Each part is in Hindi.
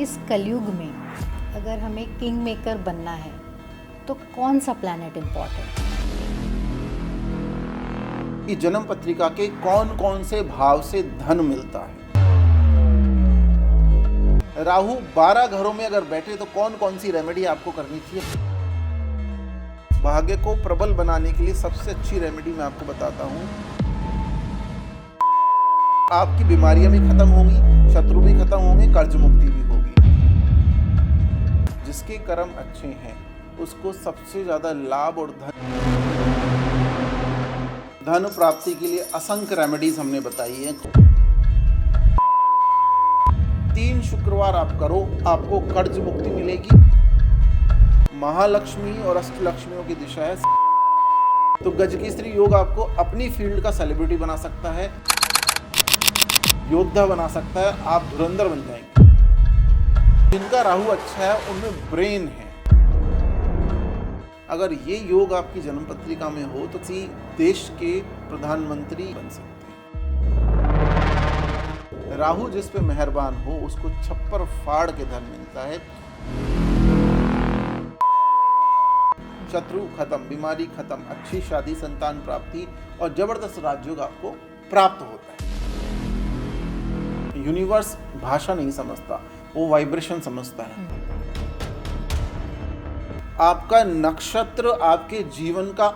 इस कलयुग में अगर हमें किंग मेकर बनना है तो कौन सा प्लैनेट इम्पॉर्टेंट है? कि जन्म पत्रिका के कौन कौन से भाव से धन मिलता है। राहु 12 घरों में अगर बैठे तो कौन कौन सी रेमेडी आपको करनी चाहिए। भाग्य को प्रबल बनाने के लिए सबसे अच्छी रेमेडी मैं आपको बताता हूं। आपकी बीमारियां भी खत्म होंगी, शत्रु भी खत्म होंगे, कर्ज मुक्ति भी होगी। जिसके कर्म अच्छे हैं उसको सबसे ज्यादा लाभ और धन प्राप्ति के लिए असंख्य रेमेडीज हमने बताई है। 3 शुक्रवार आप करो, आपको कर्ज मुक्ति मिलेगी। महालक्ष्मी और अष्टलक्ष्मियों की दिशा है, तो गजकेसरी योग आपको अपनी फील्ड का सेलिब्रिटी बना सकता है, योद्धा बना सकता है, आप धुरंधर बन जाएंगे। जिनका राहु अच्छा है उनमें ब्रेन है। अगर ये योग आपकी जन्म पत्रिका में हो तो किसी देश के प्रधानमंत्री बन सकते हैं। राहु जिस पे मेहरबान हो उसको छप्पर फाड़ के धन मिलता है। शत्रु खत्म, बीमारी खत्म, अच्छी शादी, संतान प्राप्ति और जबरदस्त राजयोग आपको प्राप्त होता है। यूनिवर्स भाषा नहीं समझता, वो वाइब्रेशन समझता है। आपका नक्षत्र आपके जीवन का,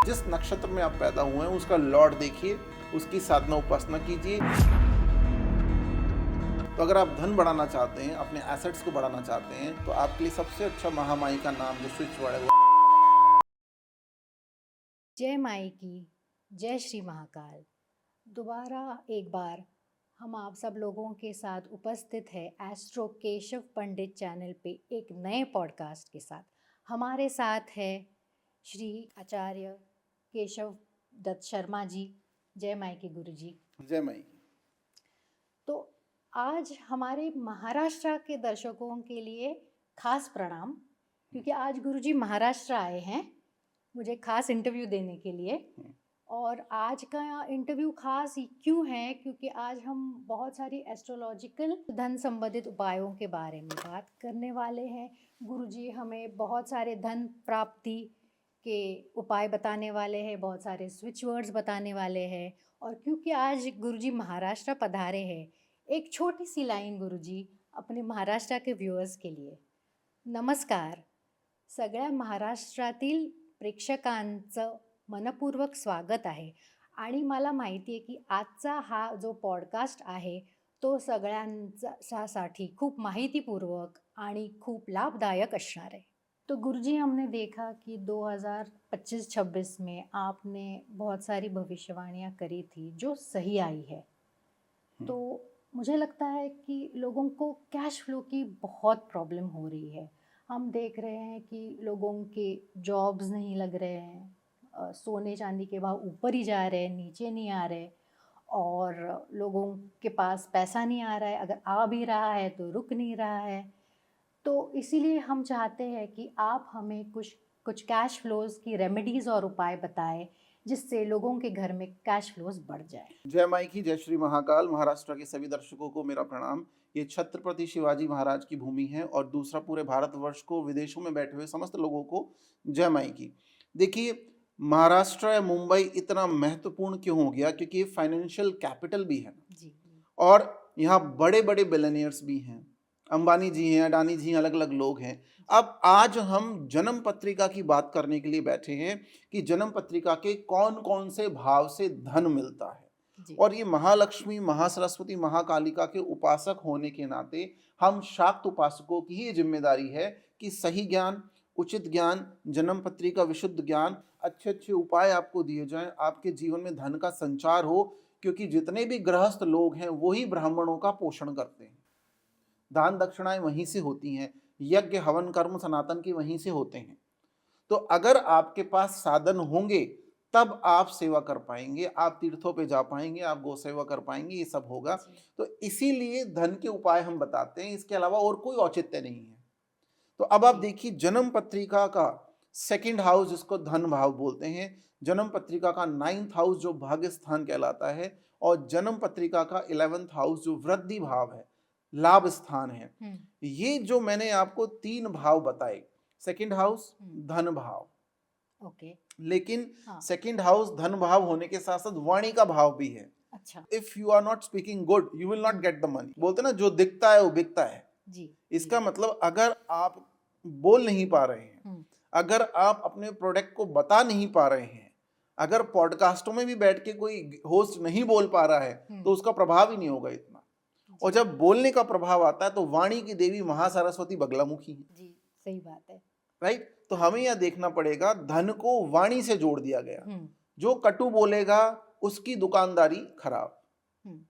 जिस नक्षत्र में आप पैदा हुए हैं उसका लॉर्ड देखिए, उसकी साधना उपासना कीजिए। तो अगर आप धन बढ़ाना चाहते हैं, अपने एसेट्स को बढ़ाना चाहते हैं, तो आपके लिए सबसे अच्छा महामाई का नाम जो स्विच वर्ड है वो। जय माई की, जय श्री महाकाल। दोबारा एक बार हम आप सब लोगों के साथ उपस्थित है एस्ट्रो केशव पंडित चैनल पे एक नए पॉडकास्ट के साथ। हमारे साथ है श्री आचार्य केशव दत्त शर्मा जी। जय माई की गुरु जी। जय माई की। तो आज हमारे महाराष्ट्र के दर्शकों के लिए खास प्रणाम, क्योंकि आज गुरु जी महाराष्ट्र आए हैं मुझे खास इंटरव्यू देने के लिए। और आज का इंटरव्यू खास क्यों है, क्योंकि आज हम बहुत सारी एस्ट्रोलॉजिकल धन संबंधित उपायों के बारे में बात करने वाले हैं। गुरुजी हमें बहुत सारे धन प्राप्ति के उपाय बताने वाले हैं, बहुत सारे स्विच वर्ड्स बताने वाले हैं। और क्योंकि आज गुरुजी महाराष्ट्र पधारे हैं, एक छोटी सी लाइन गुरुजी अपने महाराष्ट्र के व्ह्यूअर्स के लिए। नमस्कार, सगळ्या महाराष्ट्रातील प्रेक्षकांचं मनपूर्वक स्वागत आहे। आणि मला माहिती आहे की आजचा हा जो पॉडकास्ट आहे तो सगळ्यांसाठी खूप माहितीपूर्वक आणि खूप लाभदायक असणार आहे। तो गुरुजी हमने देखा कि 2025-26 में आपने बहुत सारी भविष्यवाणियाँ करी थी जो सही आई है। तो मुझे लगता है कि लोगों को कैश फ्लो की बहुत प्रॉब्लम हो रही है। हम देख रहे हैं कि लोगों के जॉब्स नहीं लग रहे हैं, सोने चांदी के भाव ऊपर ही जा रहे हैं, नीचे नहीं आ रहे, और लोगों के पास पैसा नहीं आ रहा है, अगर आ भी रहा है तो रुक नहीं रहा है। तो इसीलिए हम चाहते हैं कि आप हमें कुछ कैश फ्लोज की रेमेडीज़ और उपाय बताएं जिससे लोगों के घर में कैश फ्लोज बढ़ जाए। जय माई की, जय श्री महाकाल। महाराष्ट्र के सभी दर्शकों को मेरा प्रणाम। ये छत्रपति शिवाजी महाराज की भूमि है और दूसरा पूरे भारतवर्ष को, विदेशों में बैठे हुए समस्त लोगों को जय माई की। देखिए, महाराष्ट्र या मुंबई इतना महत्वपूर्ण क्यों हो गया, क्योंकि ये फाइनेंशियल कैपिटल भी है जी। और यहाँ बड़े बड़े बिलियनियर्स भी हैं। अंबानी जी हैं, अडानी जी हैं, अलग अलग लोग हैं। अब आज हम जन्म पत्रिका की बात करने के लिए बैठे हैं कि जन्म पत्रिका के कौन कौन से भाव से धन मिलता है। और ये महालक्ष्मी, महासरस्वती, महाकालिका के उपासक होने के नाते हम शाक्त उपासकों की ही जिम्मेदारी है कि सही ज्ञान, उचित ज्ञान, जन्म पत्रिका विशुद्ध ज्ञान, अच्छे अच्छे उपाय आपको दिए जाएं, आपके जीवन में धन का संचार हो। क्योंकि जितने भी गृहस्थ लोग हैं वही ब्राह्मणों का पोषण करते हैं। दान दक्षिणाएं वहीं से होती हैं, यज्ञ हवन कर्म सनातन के वहीं से होते हैं। तो अगर आपके पास साधन होंगे तब आप सेवा कर पाएंगे, आप तीर्थों पे जा पाएंगे, आप गौ सेवा कर पाएंगे, ये सब होगा। तो इसीलिए धन के उपाय हम बताते हैं, इसके अलावा और कोई औचित्य नहीं है। तो अब आप देखिए, जन्म पत्रिका का सेकंड हाउस जिसको धन भाव बोलते हैं, जन्म पत्रिका का 9th हाउस जो भाग्य स्थान कहलाता है, और जन्म पत्रिका का 11th हाउस जो वृद्धि भाव है, लाभ स्थान है। हम्म, ये जो मैंने आपको 3 भाव बताए, सेकंड हाउस धन भाव, ओके, लेकिन हाँ, सेकंड हाउस धन भाव होने के साथ साथ वाणी का भाव भी है। अच्छा, if you are not speaking good you will not get the money. बोलते ना जो दिखता है वो बिकता है। जी, इसका मतलब अगर आप बोल नहीं पा रहे हैं, हम्म, अगर आप अपने प्रोडक्ट को बता नहीं पा रहे हैं, अगर पॉडकास्टों में भी बैठ के कोई होस्ट नहीं बोल पा रहा है तो उसका प्रभाव ही नहीं होगा इतना। और जी, जब बोलने का प्रभाव आता है तो वाणी की देवी महासरस्वती बगलामुखी है, जी, सही बात है, राइट। तो हमें यह देखना पड़ेगा, धन को वाणी से जोड़ दिया गया। हम्म, जो कटु बोलेगा उसकी दुकानदारी खराब। हम्म,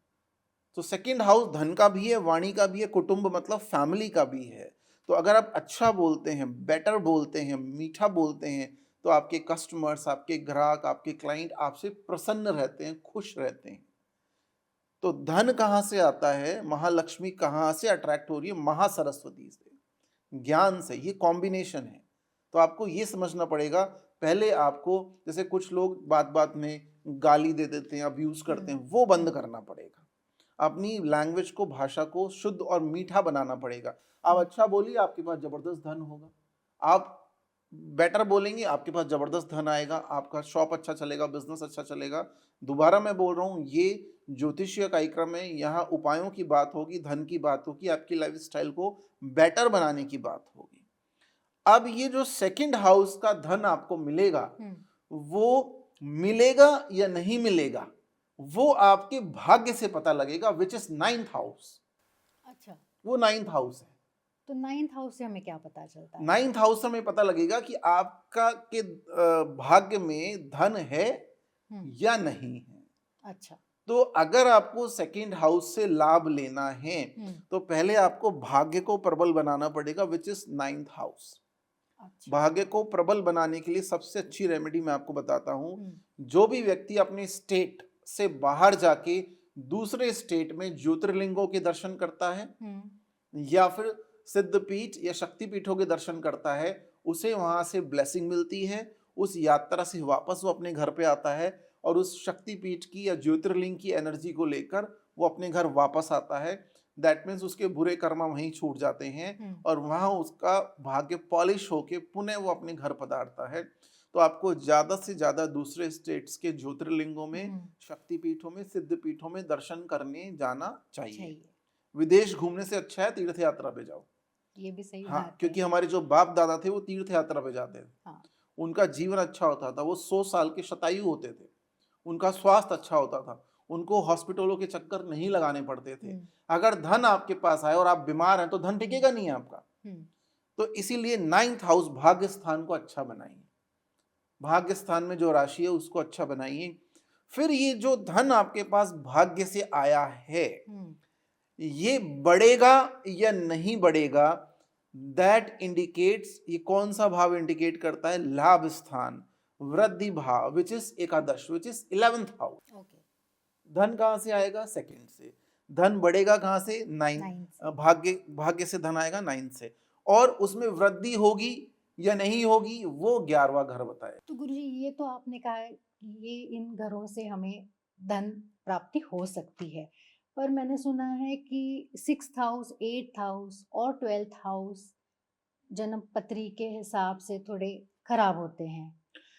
तो सेकंड हाउस धन का भी है, वाणी का भी है, कुटुंब मतलब फैमिली का भी है। तो अगर आप अच्छा बोलते हैं, बेटर बोलते हैं, मीठा बोलते हैं, तो आपके कस्टमर्स, आपके ग्राहक, आपके क्लाइंट आपसे प्रसन्न रहते हैं, खुश रहते हैं। तो धन कहाँ से आता है, महालक्ष्मी कहाँ से अट्रैक्ट हो रही है, महासरस्वती से, ज्ञान से। ये कॉम्बिनेशन है। तो आपको ये समझना पड़ेगा। पहले आपको, जैसे कुछ लोग बात बात में गाली दे देते हैं, अब्यूज करते हैं, वो बंद करना पड़ेगा। अपनी लैंग्वेज को, भाषा को शुद्ध और मीठा बनाना पड़ेगा। आप अच्छा बोलिए, आपके पास जबरदस्त धन होगा। आप बेटर बोलेंगे, आपके पास जबरदस्त धन आएगा, आपका शॉप अच्छा चलेगा, बिजनेस अच्छा चलेगा। दोबारा मैं बोल रहा हूँ, ये ज्योतिषीय कार्यक्रम है, यहाँ उपायों की बात होगी, धन की बात होगी, आपकी लाइफस्टाइल को बेटर बनाने की बात होगी। अब ये जो सेकंड हाउस का धन आपको मिलेगा, वो मिलेगा या नहीं मिलेगा, वो आपके भाग्य से पता लगेगा, विच इज 9th हाउस। अच्छा, वो 9th हाउस है। तो 9th हाउस से हमें क्या पता चलता है? 9th हाउस से हमें पता लगेगा कि आपका के भाग्य में धन है या नहीं है। अच्छा, तो अगर आपको सेकंड हाउस से लाभ लेना है तो पहले आपको भाग्य को प्रबल बनाना पड़ेगा, विच इज 9th हाउस। अच्छा, भाग्य को प्रबल बनाने के लिए सबसे अच्छी रेमेडी मैं आपको बताता हूं। जो भी व्यक्ति अपने स्टेट से बाहर जाके दूसरे स्टेट में ज्योतिर्लिंगों के दर्शन करता है या फिर सिद्धपीठ या शक्तिपीठों के दर्शन करता है, उसे वहां से ब्लेसिंग मिलती है। उस यात्रा से वापस वो अपने घर पे आता है और उस शक्तिपीठ की या ज्योतिर्लिंग की एनर्जी को लेकर वो अपने घर वापस आता है। दैट मीन्स उसके बुरे कर्म वहीं छूट जाते हैं और वहां उसका भाग्य पॉलिश होके पुनः वो अपने घर पधारता है। तो आपको ज्यादा से ज्यादा दूसरे स्टेट्स के ज्योतिर्लिंगों में, शक्तिपीठों में, सिद्धपीठों में दर्शन करने जाना चाहिए। विदेश घूमने से अच्छा है तीर्थ यात्रा पे जाओ। ये भी सही हाँ, बात है। क्योंकि हमारे जो बाप दादा थे वो तीर्थ यात्रा पे जाते थे। हाँ, उनका जीवन अच्छा होता था, वो 100 साल के शतायु होते थे, उनका स्वास्थ्य अच्छा होता था, उनको हॉस्पिटलों के चक्कर नहीं लगाने पड़ते थे। अगर धन आपके पास आए और आप बीमार हैं तो धन टिकेगा नहीं आपका। तो इसीलिए 9th हाउस भाग्य स्थान को अच्छा बनाइए। भाग्य स्थान में जो राशि है उसको अच्छा बनाइए। फिर ये जो धन आपके पास भाग्य से आया है, ये बढ़ेगा या नहीं बढ़ेगा, दैट इंडिकेट्स, ये कौन सा भाव इंडिकेट करता है, लाभ स्थान, वृद्धि भाव, विच इज एकादश, विच इज 11th हाउस। धन कहां से आएगा, सेकंड से। धन बढ़ेगा कहां से, 9th। भाग्य से धन आएगा 9th से, और उसमें वृद्धि होगी या नहीं होगी वो 11वां घर बताए। तो गुरुजी ये तो आपने कहा है कि ये इन घरों से हमें धन प्राप्ति हो सकती है, पर मैंने सुना है कि 6th हाउस, 8th हाउस और 12th हाउस जन्म पत्री के हिसाब से थोड़े खराब होते हैं,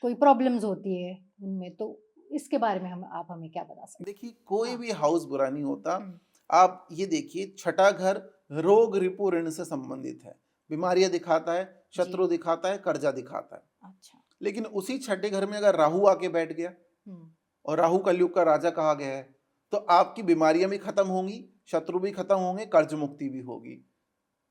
कोई प्रॉब्लम्स होती है उनमें, तो इसके बारे में आप हमें क्या बता सकते देखिए, कोई हाँ। भी हाउस बुरा नहीं होता। आप ये देखिए, छठा घर रोग रिपु ऋण से संबंधित है, बीमारियां दिखाता है, शत्रु दिखाता है, कर्जा दिखाता है। अच्छा, लेकिन उसी छठे घर में अगर राहु आके बैठ गया, और राहु कलयुग का राजा कहा गया है, तो आपकी बीमारियां भी खत्म होंगी, शत्रु भी खत्म होंगे, कर्ज मुक्ति भी होगी।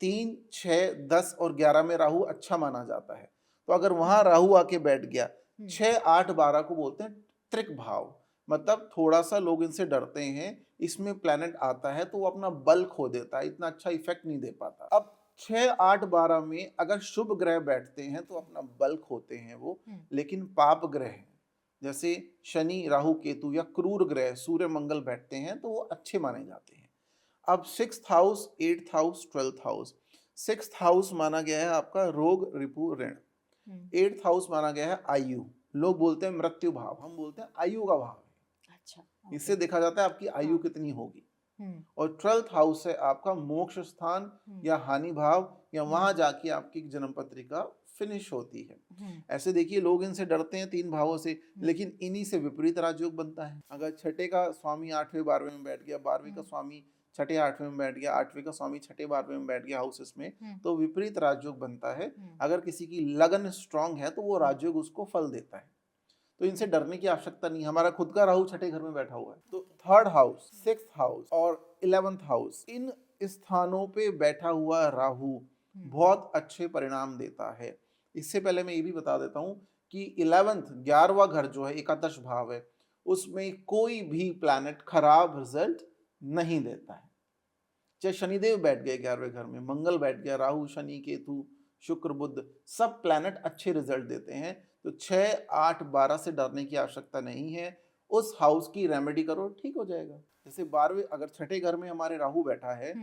3, 6, 10 और 11 में राहु अच्छा माना जाता है। तो अगर वहां राहु आके बैठ गया, 6, 8, 12 को बोलते हैं त्रिक भाव, मतलब थोड़ा सा लोग इनसे डरते हैं। इसमें प्लैनेट आता है तो वो अपना बल खो देता है, इतना अच्छा इफेक्ट नहीं दे पाता। अब 6, 8, 12 में अगर शुभ ग्रह बैठते हैं तो अपना बल खोते हैं वो, लेकिन पाप ग्रह हैं जैसे शनि, राहु, केतु या क्रूर ग्रह सूर्य, मंगल बैठते हैं तो वो अच्छे माने जाते हैं। अब 6th house, 8th house, 12th house. 6th house माना गया है आपका रोग रिपु ऋण। 8th हाउस माना गया है आयु, लोग बोलते हैं मृत्यु भाव, हम बोलते हैं आयु का भाव है। अच्छा, इससे देखा जाता है आपकी आयु हाँ। कितनी होगी। और 12th हाउस है आपका मोक्ष स्थान या हानि भाव, या वहां जाके आपकी जन्म पत्रिका फिनिश होती है। ऐसे देखिए लोग इनसे डरते हैं 3 भावों से, लेकिन इन्हीं से विपरीत राजयोग बनता है। अगर छठे का स्वामी 8वें 12वें में बैठ गया, 12वीं का स्वामी छठे 8वें में बैठ गया, 8वें का स्वामी छठे 12वें में बैठ गया हाउसेस में, तो विपरीत राजयोग बनता है। अगर किसी की लगन स्ट्रांग है तो वो राजयोग उसको फल देता है। तो इनसे डरने की आवश्यकता नहीं। हमारा खुद का राहु छठे घर में बैठा हुआ है, तो 3rd हाउस, 6th हाउस और 11th हाउस, इन स्थानों पे बैठा हुआ राहु बहुत अच्छे परिणाम देता है। इससे पहले मैं ये भी बता देता हूं कि 11वां घर जो है एकादश भाव है, उसमें कोई भी प्लैनेट खराब रिजल्ट नहीं देता है। चाहे शनिदेव बैठ गए 11वें घर में, मंगल बैठ गया, राहु शनि केतु शुक्र बुध, सब प्लैनेट अच्छे रिजल्ट देते हैं। तो 6, 8, 12 से डरने की आवश्यकता नहीं है। उस हाउस की रेमेडी करो, ठीक हो जाएगा। जैसे 12वें, अगर छठे घर में हमारे राहु बैठा है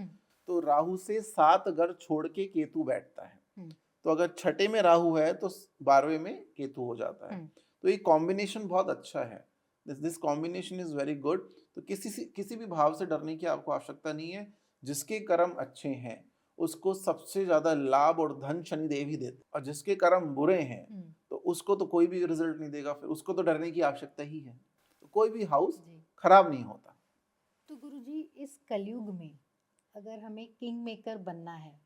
तो राहु से 7 घर छोड़ के केतु बैठता है। तो अगर छठे में राहु है तो 12वें में केतु हो जाता है। तो ये कॉम्बिनेशन बहुत अच्छा है। This combination is very good. तो किसी भी भाव से डरने की आपको आवश्यकता नहीं है। जिसके कर्म अच्छे हैं उसको सबसे ज्यादा लाभ और धन शनिदेव ही देते, और जिसके कर्म बुरे हैं तो उसको तो कोई भी रिजल्ट नहीं देगा, फिर उसको तो डरने की आवश्यकता ही है। तो कोई भी हाउस खराब नहीं होता। तो गुरुजी, इस कलयुग में अगर हमें किंग मेकर बनना है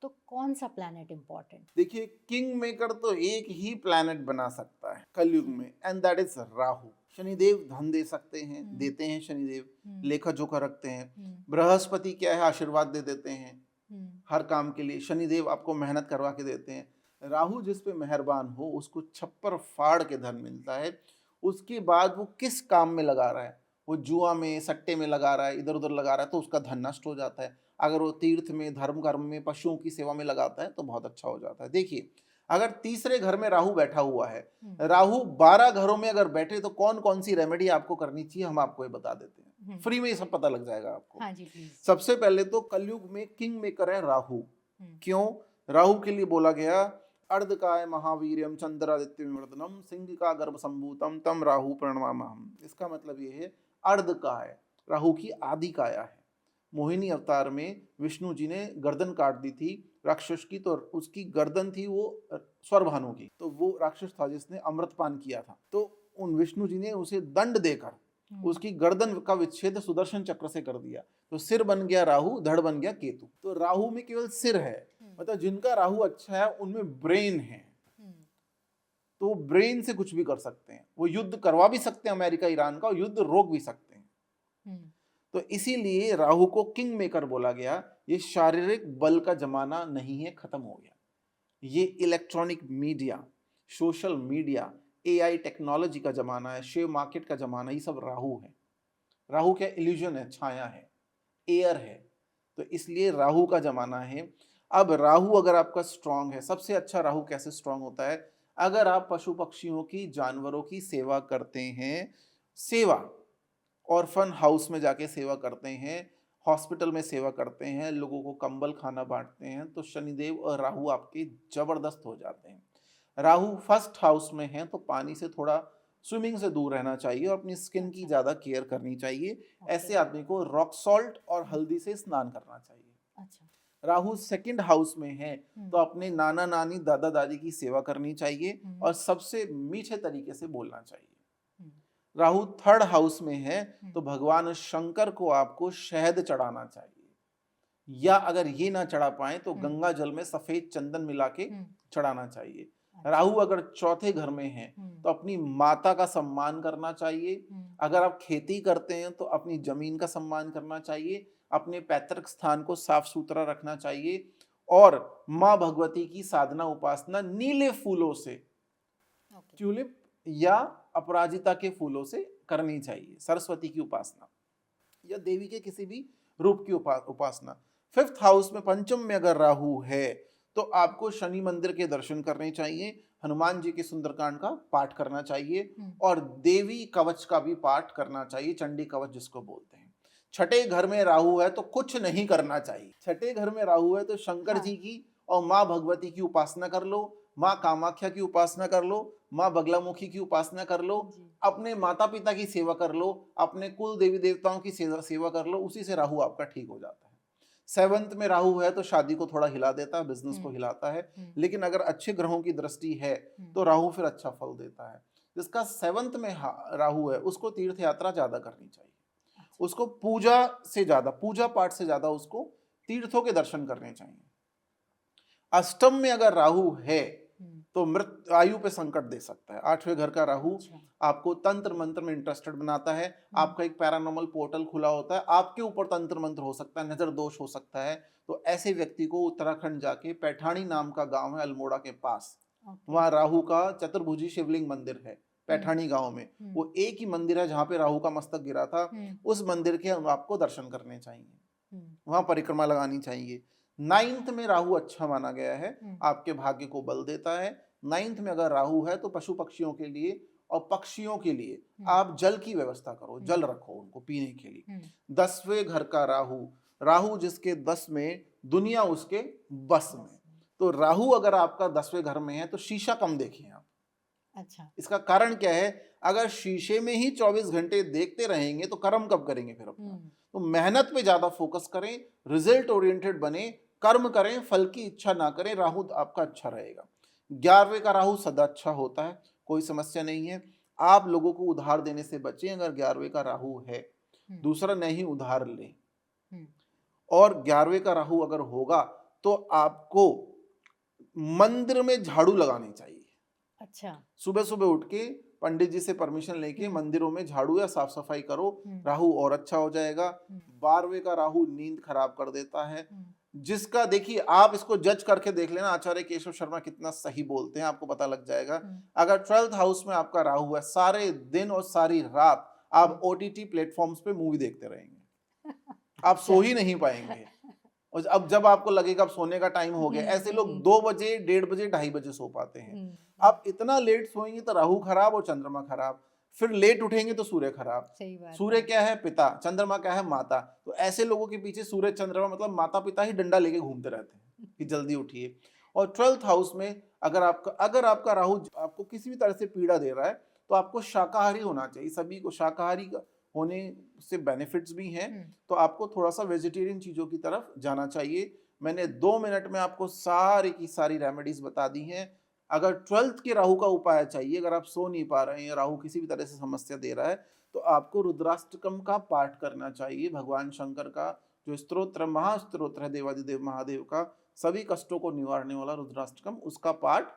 तो कौन सा प्लैनेट इंपॉर्टेंट? देखिए, किंग मेकर तो एक ही प्लैनेट बना सकता है कलयुग में, and that is Rahu. Shanidev धन दे सकते हैं, देते हैं शनिदेव, लेखा जोखा रखते हैं। बृहस्पति क्या है, आशीर्वाद दे देते हैं हर काम के लिए। शनिदेव आपको मेहनत करवा के देते हैं। राहु जिस पे मेहरबान हो उसको छप्पर फाड़ के धन मिलता है। उसके बाद वो किस काम में लगा रहा है, वो जुआ में सट्टे में लगा रहा है, इधर उधर लगा रहा है, तो उसका धन नष्ट हो जाता है। अगर वो तीर्थ में, धर्म कर्म में, पशुओं की सेवा में लगाता है तो बहुत अच्छा हो जाता है। देखिए, अगर तीसरे घर में राहु बैठा हुआ है, राहु 12 घरों में अगर बैठे तो कौन कौन सी रेमेडी आपको करनी चाहिए हम आपको ये बता देते हैं। फ्री में ये सब पता लग जाएगा आपको। हाँ जी, प्लीज। सबसे पहले तो कलयुग में किंग मेकर है राहु। क्यों? राहु के लिए बोला गया अर्धकाय महावीर्यम चंद्रादित्य विवर्धनम सिंह का गर्भ संभूतम तम राहु प्रणमामहम। इसका मतलब ये है अर्धकाय, राहु की आदि काया है। मोहिनी अवतार में विष्णु जी ने गर्दन काट दी थी राक्षस की, तो उसकी गर्दन थी वो स्वरभानु की, तो वो राक्षस था जिसने अमृतपान किया था। तो उन विष्णु जी ने उसे दंड देकर उसकी गर्दन का विच्छेद सुदर्शन चक्र से कर दिया। तो सिर बन गया राहु, धड़ बन गया केतु। तो राहु में केवल सिर है, मतलब जिनका राहु अच्छा है उनमें ब्रेन है, तो ब्रेन से कुछ भी कर सकते हैं। वो युद्ध करवा भी सकते हैं अमेरिका ईरान का, और युद्ध रोक भी सकते हैं। तो इसीलिए राहु को किंग मेकर बोला गया। ये शारीरिक बल का जमाना नहीं है, खत्म हो गया। ये electronic media, social media, AI technology का जमाना है, शेयर मार्केट का जमाना, ये सब राहु है। राहु क्या इल्यूजन है, छाया है, एयर है, तो इसलिए राहु का जमाना है। अब राहु अगर आपका स्ट्रांग है, सबसे अच्छा राहु कैसे स्ट्रांग होता है? अगर आप पशु पक्षियों की, जानवरों की सेवा करते हैं, सेवा ऑर्फन हाउस में जाके सेवा करते हैं, हॉस्पिटल में सेवा करते हैं, लोगों को कंबल खाना बांटते हैं, तो शनिदेव और राहु आपके जबरदस्त हो जाते हैं। राहु फर्स्ट हाउस में है तो पानी से थोड़ा, स्विमिंग से दूर रहना चाहिए और अपनी स्किन की ज्यादा केयर करनी चाहिए। ऐसे आदमी को रॉक सॉल्ट और हल्दी से स्नान करना चाहिए। अच्छा। राहु सेकंड हाउस में है तो अपने नाना नानी, दादा दादी की सेवा करनी चाहिए और सबसे मीठे तरीके से बोलना चाहिए। राहु थर्ड हाउस में है तो भगवान शंकर को आपको शहद चढ़ाना चाहिए, या अगर ये ना चढ़ा पाए तो गंगा जल में सफेद चंदन मिला के चढ़ाना चाहिए। राहु अगर चौथे घर में है तो अपनी माता का सम्मान करना चाहिए। अगर आप खेती करते हैं तो अपनी जमीन का सम्मान करना चाहिए, अपने पैतृक स्थान को साफ सुथरा रखना चाहिए, और माँ भगवती की साधना उपासना नीले फूलों से, ट्यूलिप या अपराजिता के फूलों से करनी चाहिए। सरस्वती की उपासना या देवी के किसी भी रूप की उपासना। फिफ्थ हाउस में पंचम में अगर राहु है तो आपको शनि मंदिर के दर्शन करने चाहिए, हनुमान जी के सुंदरकांड का पाठ करना चाहिए, और देवी कवच का भी पाठ करना चाहिए, चंडी कवच जिसको बोलते हैं। छठे घर में राहु है तो कुछ नहीं करना चाहिए। छठे घर में राहु है तो शंकर जी की और माँ भगवती की उपासना कर लो, माँ कामाख्या की उपासना कर लो, माँ बगलामुखी की उपासना कर लो, जी। अपने माता पिता की सेवा कर लो, अपने कुल देवी देवताओं की सेवा कर लो, उसी से राहु आपका ठीक हो जाता है। सेवंथ में राहु है तो शादी को थोड़ा हिला देता है, बिजनेस को हिलाता है, लेकिन अगर अच्छे ग्रहों की दृष्टि है तो राहु फिर अच्छा फल देता है। जिसका सेवंथ में राहु है उसको तीर्थ यात्रा ज्यादा करनी चाहिए, उसको पूजा पाठ से ज्यादा उसको तीर्थों के दर्शन करने चाहिए। अष्टम में अगर राहु है तो मृत आयु पे संकट दे सकता है। 8वें घर का राहु अच्छा। आपको तंत्र मंत्र में इंटरेस्टेड बनाता है, आपका एक पैरानॉर्मल पोर्टल खुला होता है, आपके ऊपर तंत्र मंत्र हो सकता है, नजर दोष हो सकता है। तो ऐसे व्यक्ति को उत्तराखंड जाके पैठानी नाम का गांव है अल्मोड़ा के पास, वहां राहु का चतुर्भुजी शिवलिंग मंदिर है पैठानी गांव में, वो एक ही मंदिर है जहां पे राहु का मस्तक गिरा था। उस मंदिर के आपको दर्शन करने चाहिए, वहां परिक्रमा लगानी चाहिए। 9th में राहु अच्छा माना गया है, आपके भाग्य को बल देता है। 9th में अगर राहु है तो पशु पक्षियों के लिए और पक्षियों के लिए आप जल की व्यवस्था करो, जल रखो उनको पीने के लिए। 10वें घर का राहु, राहु जिसके 10 में, दुनिया उसके बस में। तो राहु अगर आपका 10वें घर में है तो शीशा कम देखिए आप। अच्छा। इसका कारण क्या है, अगर शीशे में ही 24 घंटे देखते रहेंगे तो कर्म कब करेंगे फिर अपना। तो मेहनत पे ज्यादा फोकस करें, रिजल्ट ओरिएंटेड बने, कर्म करें, फल की इच्छा ना करें, राहु आपका अच्छा रहेगा। 11वें का राहु सदा अच्छा होता है, कोई समस्या नहीं है। आप लोगों को उधार देने से बचें अगर 11वें का राहु है, दूसरा नहीं उधार लें। और 11वें का राहु अगर होगा तो आपको मंदिर में झाड़ू लगानी चाहिए। अच्छा। सुबह सुबह उठ के पंडित जी से परमिशन लेके मंदिरों में झाड़ू या साफ सफाई करो, राहु और अच्छा हो जाएगा। 12वें का राहु नींद खराब कर देता है, जिसका देखिए आप इसको जज करके देख लेना, आचार्य केशव शर्मा कितना सही बोलते हैं, आपको पता लग जाएगा। अगर 12th हाउस में आपका राहु है, सारे दिन और सारी रात आप ओटीटी प्लेटफॉर्म्स पे मूवी देखते रहेंगे, आप सो ही नहीं पाएंगे। और अब जब आपको लगेगा अब सोने का टाइम हो गया, ऐसे लोग 2 बजे, 1:30 बजे, 2:30 बजे सो पाते हैं। आप इतना लेट सोएंगे तो राहु खराब और चंद्रमा खराब, फिर लेट उठेंगे तो सूर्य खराब। सही बात सूर्य है। क्या है, पिता, चंद्रमा क्या है, माता। तो ऐसे लोगों के पीछे सूर्य चंद्रमा मतलब माता पिता ही डंडा लेके घूमते रहते हैं कि जल्दी उठिए। और 12th हाउस में अगर आपका राहु आपको किसी भी तरह से पीड़ा दे रहा है तो आपको शाकाहारी होना चाहिए। सभी को शाकाहारी होने से बेनिफिट्स भी हैं, तो आपको थोड़ा सा वेजिटेरियन चीजों की तरफ जाना चाहिए। मैंने 2 मिनट में आपको सारी की सारी रेमेडीज बता दी हैं। अगर 12th के राहु का उपाय चाहिए, अगर आप सो नहीं पा रहे हैं, राहु किसी भी तरह से समस्या दे रहा है, तो आपको रुद्राष्टकम का पाठ करना चाहिए। भगवान शंकर का जो स्तोत्र, महास्तोत्र है देवादिदेव महादेव का, सभी कष्टों को निवारने वाला रुद्राष्टकम, उसका पाठ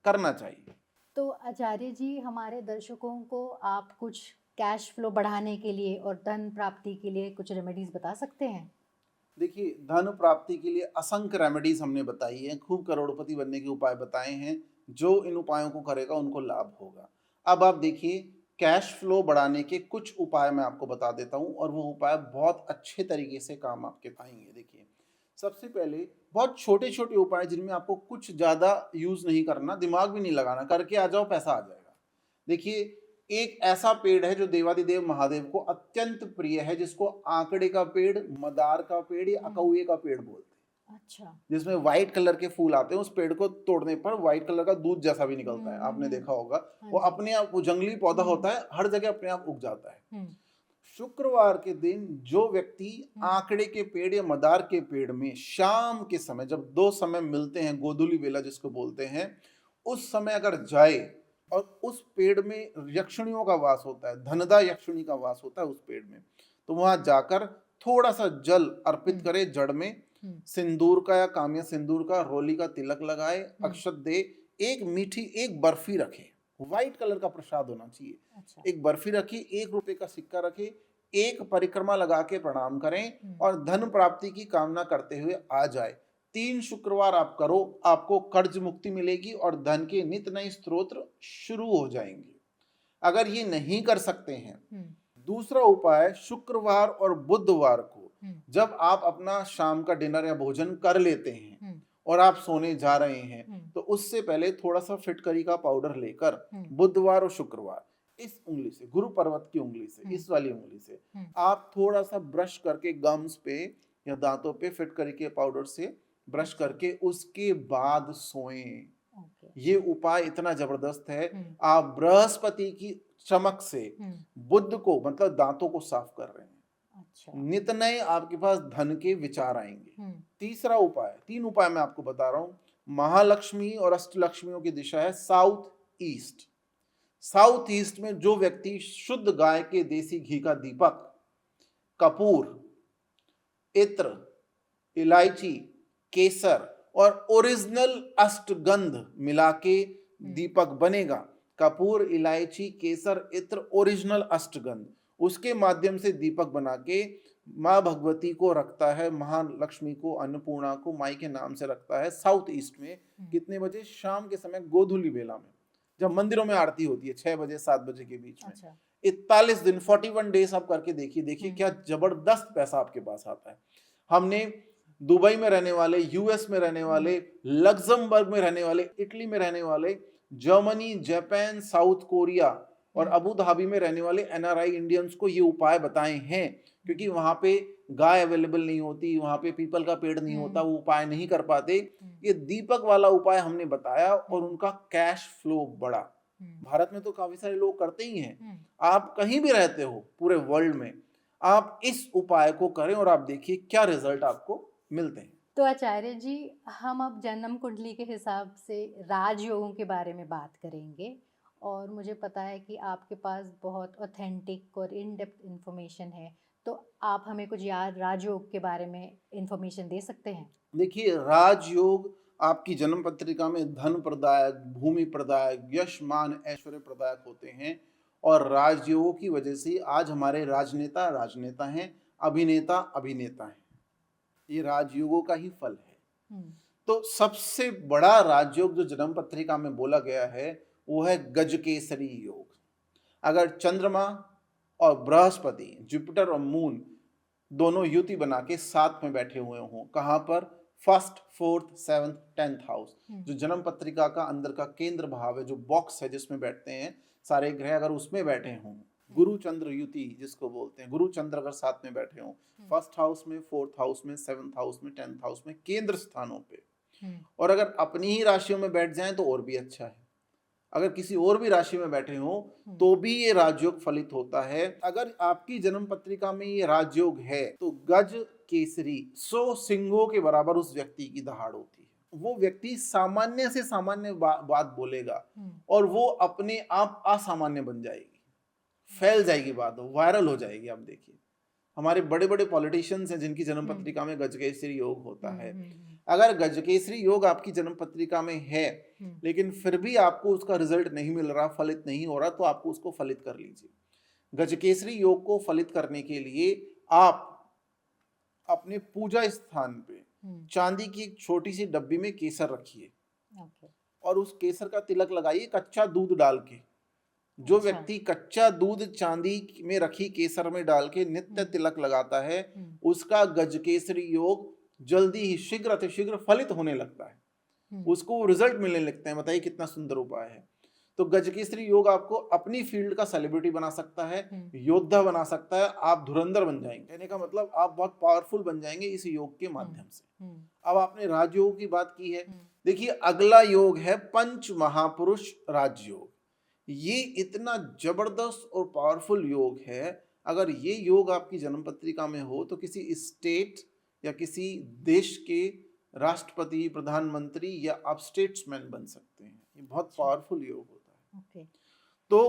करना चाहिए। तो आचार्य जी, हमारे दर्शकों को आप कुछ कैश फ्लो बढ़ाने के लिए और धन प्राप्ति के लिए कुछ रेमेडीज बता सकते हैं? देखिए, धन प्राप्ति के लिए असंख्य रेमेडीज हमने बताई हैं, खूब करोड़पति बनने के उपाय बताए हैं। जो इन उपायों को करेगा उनको लाभ होगा। अब आप देखिए, कैश फ्लो बढ़ाने के कुछ उपाय मैं आपको बता देता हूं और वो उपाय बहुत अच्छे तरीके से काम आपके आएंगे। देखिए, सबसे पहले बहुत छोटे छोटे उपाय जिनमें आपको कुछ ज्यादा यूज नहीं करना, दिमाग भी नहीं लगाना, करके आ जाओ, पैसा आ जाएगा। देखिए, एक ऐसा पेड़ है जो देवादिदेव महादेव को अत्यंत प्रिय है, जिसको आंकड़े का पेड़, मदार का पेड़ या अकौए का पेड़ बोलते हैं। अच्छा। जिसमें व्हाइट कलर के फूल आते हैं, उस पेड़ को तोड़ने पर व्हाइट कलर का दूध जैसा भी निकलता है, आपने देखा होगा। वो अपने आप, वो जंगली पौधा होता है, हर जगह अपने आप उग जाता है। शुक्रवार के दिन जो व्यक्ति आंकड़े के पेड़ या मदार के पेड़ में शाम के समय, जब 2 समय मिलते हैं, गोधूली बेला जिसको बोलते हैं, उस समय अगर जाए और उस पेड़ में यक्षिणियों का वास होता है, धनदा यक्षिणी का वास होता है उस पेड़ में, तो वहां जाकर थोड़ा सा जल अर्पित करे, जड़ में सिंदूर का या काम्य सिंदूर का रोली का तिलक लगाए, अक्षत दे, एक मीठी एक बर्फी रखे, व्हाइट कलर का प्रसाद होना चाहिए। अच्छा। एक बर्फी रखी, 1 रुपए का सिक्का रखे, एक परिक्रमा लगा के प्रणाम करें और धन प्राप्ति की कामना करते हुए आ जाए। 3 शुक्रवार आप करो, आपको कर्ज मुक्ति मिलेगी और धन के नित नए स्त्रोत्र शुरू हो जाएंगे। अगर ये नहीं कर सकते हैं, दूसरा उपाय, शुक्रवार और बुधवार को जब आप अपना शाम का डिनर या भोजन कर लेते हैं और आप सोने जा रहे हैं, तो उससे पहले थोड़ा सा फिटकरी का पाउडर लेकर बुधवार और शुक्रवार इस उंगली से, गुरु पर्वत की उंगली से, इस वाली उंगली से आप थोड़ा सा ब्रश करके गम्स पे या दांतों पे फिटकरी के पाउडर से ब्रश करके उसके बाद सोएं। ओके। ये उपाय इतना जबरदस्त है। हम्म, आप बृहस्पति की चमक से बुध को मतलब दांतों को साफ कर रहे हैं, अच्छा। नित नए आपके पास धन के विचार आएंगे। हम्म, तीसरा उपाय, 3 उपाय मैं आपको बता रहा हूं। महालक्ष्मी और अष्टलक्ष्मियों की दिशा है साउथ ईस्ट। साउथ ईस्ट में जो व्यक्ति शुद्ध गाय के देसी घी का दीपक, कपूर, इत्र, इलायची, केसर और ओरिजिनल अष्टगंध मिला के दीपक बनेगा। कपूर, इलायची, केसर, इत्र, ओरिजिनल अष्टगंध, उसके माध्यम से दीपक बना के माँ भगवती को रखता है, महालक्ष्मी को, अन्नपूर्णा को माई के नाम से रखता है साउथ ईस्ट में। कितने बजे? शाम के समय, गोधूली बेला में, जब मंदिरों में आरती होती है 6 बजे 7 बजे के बीच में। अच्छा। 41 दिन 41 डेज आप करके देखिए, देखिए क्या जबरदस्त पैसा आपके पास आता है। हमने दुबई में रहने वाले, यूएस में रहने वाले, लग्जमबर्ग में रहने वाले, इटली में रहने वाले, जर्मनी, जापान, साउथ कोरिया और अबू धाबी में रहने वाले एनआरआई इंडियंस को ये उपाय बताए हैं, क्योंकि वहां पे गाय अवेलेबल नहीं होती, वहां पे पीपल का पेड़ नहीं होता, वो उपाय नहीं कर पाते। ये दीपक वाला उपाय हमने बताया और उनका कैश फ्लो बढ़ा। भारत में तो काफी सारे लोग करते ही हैं। आप कहीं भी रहते हो पूरे वर्ल्ड में, आप इस उपाय को करें और आप देखिए क्या रिजल्ट आपको मिलते हैं। तो आचार्य जी, हम अब जन्म कुंडली के हिसाब से राजयोगों के बारे में बात करेंगे, और मुझे पता है कि आपके पास बहुत ऑथेंटिक और इन डेप्थ इंफॉर्मेशन है, तो आप हमें कुछ याद राजयोग के बारे में इंफॉर्मेशन दे सकते हैं? देखिए, राजयोग आपकी जन्म पत्रिका में धन प्रदायक, भूमि प्रदायक, यश मान ऐश्वर्य प्रदायक होते हैं, और राजयोगों की वजह से आज हमारे राजनेता राजनेता हैं, अभिनेता अभिनेता हैं। ये राजयोगों का ही फल है। तो सबसे बड़ा राजयोग जो जन्म पत्रिका में बोला गया है वो है गजकेसरी योग। अगर चंद्रमा और बृहस्पति, जुपिटर और मून दोनों युति बना के साथ में बैठे हुए हों, कहां पर? First, fourth, seventh, 10th house, जो जन्म पत्रिका का अंदर का केंद्र भाव है, जो बॉक्स है जिसमें बैठते हैं सारे ग्रह, अगर उसमें बैठे हों, गुरु चंद्र युति जिसको बोलते हैं, गुरु चंद्र अगर साथ में बैठे हों, फर्स्ट हाउस में, फोर्थ हाउस में, 7th हाउस में, 10th हाउस में, केंद्र स्थानों पे, और अगर अपनी ही राशियों में बैठ जाएं तो और भी अच्छा है। अगर किसी और भी राशि में बैठे हो तो भी ये राजयोग फलित होता है। अगर आपकी जन्म पत्रिका में ये राजयोग है तो गज केसरी 100 सिंहों के बराबर उस व्यक्ति की दहाड़ होती है। वो व्यक्ति सामान्य से सामान्य बात बोलेगा और वो अपने आप असामान्य बन जाएगी, फैल जाएगी बात, वायरल हो जाएगी। आप देखिए, हमारे बड़े बड़े पॉलिटिशियंस हैं जिनकी जन्म पत्रिका में गजकेसरी योग होता है। अगर गजकेसरी योग आपकी जन्म पत्रिका में है लेकिन फिर भी आपको उसका रिजल्ट नहीं मिल रहा, फलित नहीं हो रहा, तो आपको उसको फलित कर लीजिए। गजकेसरी योग को फलित करने के लिए आप अपने पूजा स्थान पे चांदी की एक छोटी सी डब्बी में केसर रखिए और उस केसर का तिलक लगाइए कच्चा दूध डाल के। जो व्यक्ति कच्चा दूध चांदी में रखी केसर में डाल के नित्य तिलक लगाता है, उसका गजकेसरी योग जल्दी ही शीघ्र अतिशीघ्र फलित होने लगता है, उसको रिजल्ट मिलने लगते हैं। बताइए कितना सुंदर उपाय है। तो गजकेसरी योग आपको अपनी फील्ड का सेलिब्रिटी बना सकता है, योद्धा बना सकता है, आप धुरंधर बन जाएंगे। कहने का मतलब आप बहुत पावरफुल बन जाएंगे इस योग के माध्यम से। अब आपने राजयोग की बात की है, देखिए अगला योग है पंच महापुरुष राजयोग। ये इतना जबरदस्त और पावरफुल योग है। अगर ये योग आपकी जन्म पत्रिका में हो तो किसी स्टेट या किसी देश के राष्ट्रपति, प्रधानमंत्री या आप स्टेट्समैन बन सकते हैं। ये बहुत पावरफुल योग होता है। तो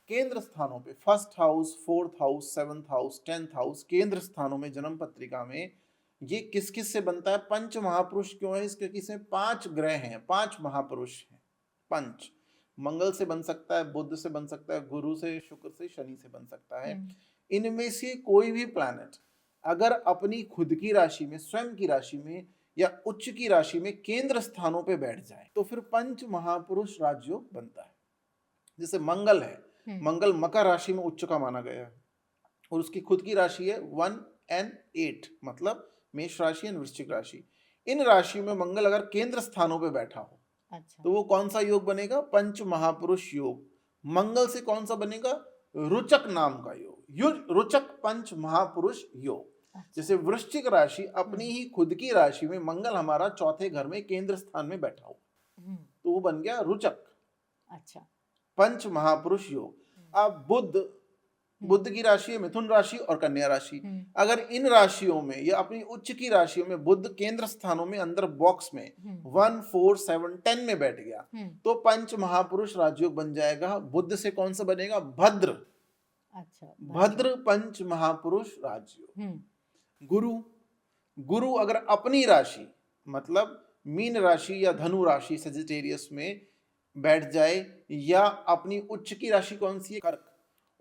केंद्र स्थानों पे first house, fourth house, 7th house, 10th house, केंद्र स्थानों में जन्म पत्रिका में ये किस किस से बनता है? पंच महापुरुष क्यों है? इसके इसमें 5 ग्रह हैं, 5 महापुरुष हैं। पंच मंगल से बन सकता है, बुध से बन सकता है, गुरु से, शुक्र से, शनि से बन सकता है। इनमें से कोई भी प्लैनेट अगर अपनी खुद की राशि में, स्वयं की राशि में या उच्च की राशि में केंद्र स्थानों पे बैठ जाए तो फिर पंच महापुरुष राजयोग बनता है। जैसे मंगल है, मंगल मकर राशि में उच्च का माना गया है और उसकी खुद की राशि है 1 and 8, मतलब मेष राशि और वृश्चिक राशि। इन राशियों में मंगल अगर केंद्र स्थानों पे बैठा हो तो वो कौन सा योग बनेगा? पंच महापुरुष योग। मंगल से कौन सा बनेगा? रुचक नाम का योग, रुचक पंच महापुरुष योग। जैसे वृश्चिक राशि अपनी ही खुद की राशि में मंगल हमारा चौथे घर में केंद्र स्थान में बैठा हो तो वो बन गया रुचक, अच्छा। पंच महापुरुष योग। अब बुध की राशि है मिथुन राशि और कन्या राशि। अगर इन राशियों में या अपनी उच्च की राशियों में बुध केंद्र स्थानों में अंदर बॉक्स में 1 4 7 10 में बैठ गया तो पंच महापुरुष राजयोग बन जाएगा। बुध से कौन सा बनेगा? भद्र। अच्छा, भद्र पंच महापुरुष राजयोग। गुरु अगर अपनी राशि मतलब मीन राशि या धनु राशि सजिटेरियस में बैठ जाए या अपनी उच्च की राशि कौन सी है? कर्क,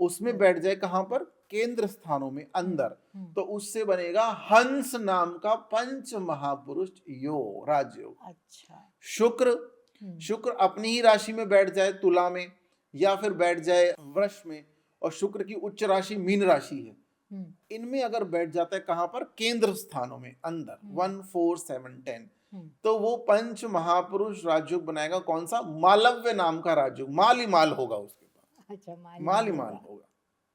उसमें बैठ जाए कहां पर? केंद्र स्थानों में अंदर, तो उससे बनेगा हंस नाम का पंच महापुरुष योग राजयोग। अच्छा। शुक्र अपनी ही राशि में बैठ जाए तुला में या फिर बैठ जाए वृष में, और शुक्र की उच्च राशि मीन राशि है, इनमें अगर बैठ जाता है कहां पर? केंद्र स्थानों में अंदर 1 4 7 10, तो वो पंच महापुरुष राजयोग बनाएगा। कौन सा? मालव्य नाम का राजयोग। माल ही माल होगा उसके पास। अच्छा, माल ही माल होगा।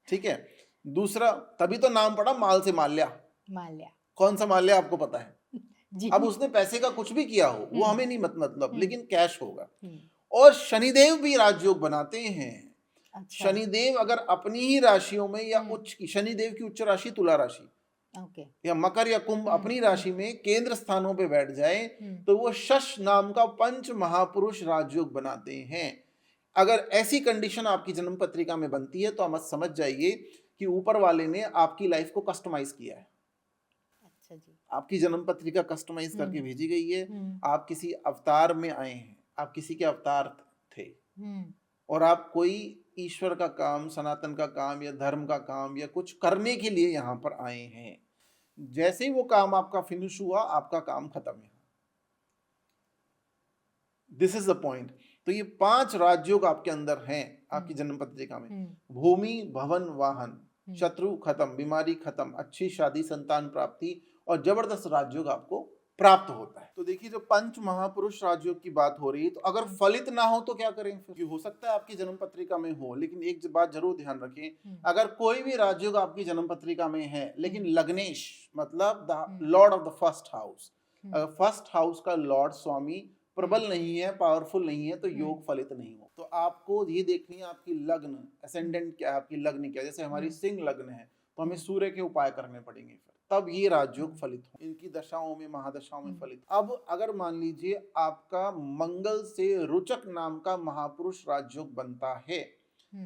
ठीक है। दूसरा, तभी तो नाम पड़ा माल से माल्या। माल्या कौन सा माल्या आपको पता है? जी। अब उसने पैसे का कुछ भी किया हो वो हमें नहीं मतलब, लेकिन कैश होगा। और शनिदेव भी राजयोग बनाते हैं। अच्छा। शनिदेव अगर अपनी ही राशियों में या उच्च की, शनिदेव की उच्च राशि तुला राशि या मकर या कुंभ अपनी राशि में केंद्र स्थानों पे बैठ जाए तो वो शश नाम का पंच महापुरुष राजयोग बनाते हैं। अगर ऐसी कंडीशन आपकी जन्म पत्रिका में बनती है तो आप समझ जाइए कि ऊपर वाले ने आपकी लाइफ को कस्टमाइज किया है। अच्छा जी। आपकी जन्म पत्रिका कस्टमाइज करके भेजी गई है। आप किसी अवतार में आए हैं, आप किसी के अवतार थे और आप कोई ईश्वर का काम, सनातन का काम या धर्म का काम या कुछ करने के लिए यहाँ पर आए हैं। जैसे ही वो काम आपका फिनिश हुआ, आपका काम खत्म है। This is the point. तो ये 5 राजयोग आपके अंदर हैं आपकी जन्म पत्रिका में। भूमि, भवन, वाहन, शत्रु खत्म, बीमारी खत्म, अच्छी शादी, संतान प्राप्ति और जबरदस्त राजयोग आपको प्राप्त होता है। तो देखिए, जो पंच महापुरुष राजयोग की बात हो रही है, तो अगर फलित ना हो तो क्या करें फिर? हो सकता है आपकी जन्म पत्रिका में हो, लेकिन एक बात जरूर ध्यान रखें, अगर कोई भी राजयोग आपकी जन्म पत्रिका में है लेकिन लग्नेश मतलब the Lord of the first house, अगर फर्स्ट हाउस का लॉर्ड स्वामी प्रबल नहीं है, पावरफुल नहीं है, तो योग फलित नहीं हो। तो आपको ये देखनी है आपकी लग्न एसेंडेंट क्या है, आपकी लग्न क्या है। जैसे हमारी सिंह लग्न है तो हमें सूर्य के उपाय करने पड़ेंगे फिर, तब ये राजयोग फलित हो, इनकी दशाओं में, महादशाओं में फलित। अब अगर मान लीजिए आपका मंगल से रुचक नाम का महापुरुष राजयोग बनता है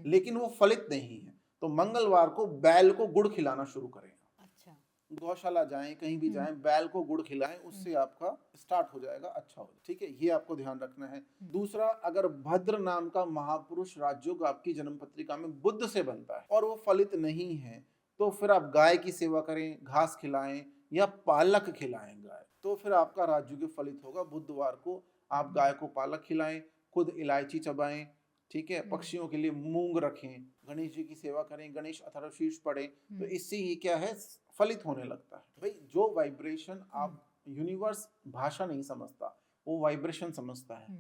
लेकिन वो फलित नहीं है, तो मंगलवार को बैल को गुड़ खिलाना शुरू करें। अच्छा, गौशाला जाएं, कहीं भी जाएं, बैल को गुड़ खिलाएं, उससे आपका स्टार्ट हो जाएगा, अच्छा हो। ठीक है, ये आपको ध्यान रखना है। दूसरा, अगर भद्र नाम का महापुरुष राजयोग आपकी जन्म पत्रिका में बुध से बनता है और वो फलित नहीं है, तो फिर आप गाय की सेवा करें, घास खिलाएं या पालक खिलाएं गाय, तो फिर आपका राजयोग फलित होगा। बुधवार को आप गाय को पालक खिलाएं, खुद इलायची चबाएं। ठीक है, पक्षियों के लिए मूंग रखें, गणेश जी की सेवा करें, गणेश अथर्वशीर्ष पढ़ें, तो इससे ही क्या है, फलित होने लगता है। भाई, जो वाइब्रेशन आप, यूनिवर्स भाषा नहीं समझता, वो वाइब्रेशन समझता है।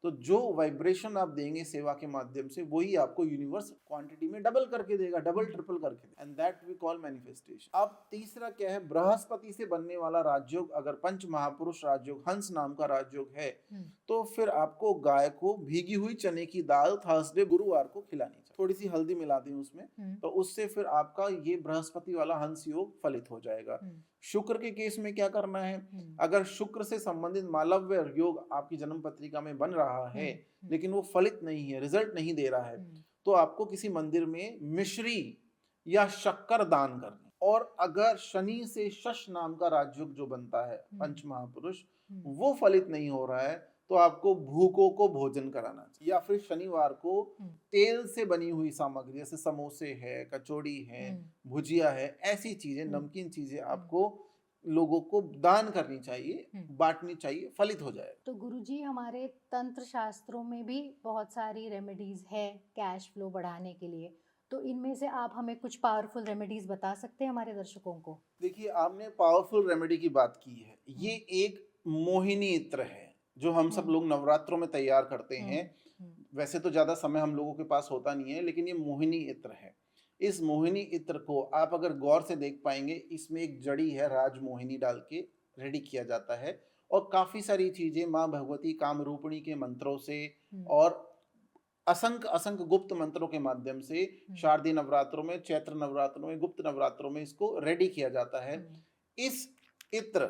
तो जो वाइब्रेशन आप देंगे सेवा के माध्यम से, वही आपको यूनिवर्स क्वांटिटी में डबल करके देगा, डबल ट्रिपल करके, and that we call manifestation. अब तीसरा क्या है, बृहस्पति से बनने वाला राजयोग, अगर पंच महापुरुष राजयोग हंस नाम का राजयोग है, तो फिर आपको गाय को भीगी हुई चने की दाल थर्सडे गुरुवार को खिलानी चाहिए, थोड़ी सी हल्दी मिला दें उसमें, तो उससे फिर आपका ये बृहस्पति वाला हंस योग फलित हो जाएगा। शुक्र के केस में क्या करना है, अगर शुक्र से संबंधित मालव्य योग आपकी जन्म पत्रिका में बन रहा है लेकिन वो फलित नहीं है, रिजल्ट नहीं दे रहा है, तो आपको किसी मंदिर में मिश्री या शक्कर दान करनी। और अगर शनि से शश नाम का राजयोग जो बनता है पंच महापुरुष, वो फलित नहीं हो रहा है, तो आपको भूखों को भोजन कराना चाहिए। या फिर शनिवार को तेल से बनी हुई सामग्री जैसे समोसे है, कचौड़ी है, भुजिया है, ऐसी चीजें, नमकीन चीजें आपको लोगों को दान करनी चाहिए, बांटनी चाहिए, फलित हो जाए। तो गुरुजी, हमारे तंत्र शास्त्रों में भी बहुत सारी रेमेडीज है कैश फ्लो बढ़ाने के लिए, तो इनमें से आप हमें कुछ पावरफुल रेमेडीज बता सकते हैं हमारे दर्शकों को? देखिए, आपने पावरफुल रेमेडी की बात की है, ये एक मोहिनी इत्र है जो हम सब लोग नवरात्रों में तैयार करते हैं। वैसे तो ज्यादा समय हम लोगों के पास होता नहीं है, लेकिन ये मोहिनी इत्र है। इस मोहिनी इत्र को आप अगर गौर से देख पाएंगे, इसमें एक जड़ी है राजमोहिनी डाल के रेडी किया जाता है, और काफी सारी चीजें माँ भगवती कामरूपिणी के मंत्रों से हम्म, और असंख्य असंख्य गुप्त मंत्रों के माध्यम से शारदीय नवरात्रों में, चैत्र नवरात्रों में, गुप्त नवरात्रों में इसको रेडी किया जाता है। इस इत्र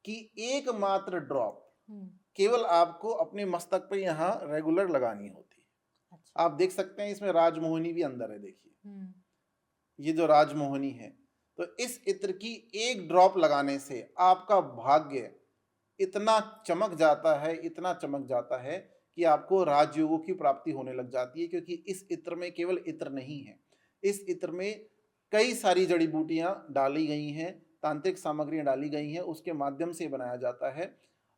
की एकमात्र ड्रॉप केवल आपको अपने मस्तक पे यहाँ रेगुलर लगानी होती है। अच्छा, आप देख सकते हैं इसमें राजमोहिनी भी अंदर है, देखिए ये जो राजमोहिनी है। तो इस इत्र की एक ड्रॉप लगाने से आपका भाग्य इतना चमक जाता है, इतना चमक जाता है कि आपको राजयोगों की प्राप्ति होने लग जाती है। क्योंकि इस इत्र में केवल इत्र नहीं है, इस इत्र में कई सारी जड़ी बूटियां डाली गई हैं, तांत्रिक सामग्रियां डाली गई हैं, उसके माध्यम से बनाया जाता है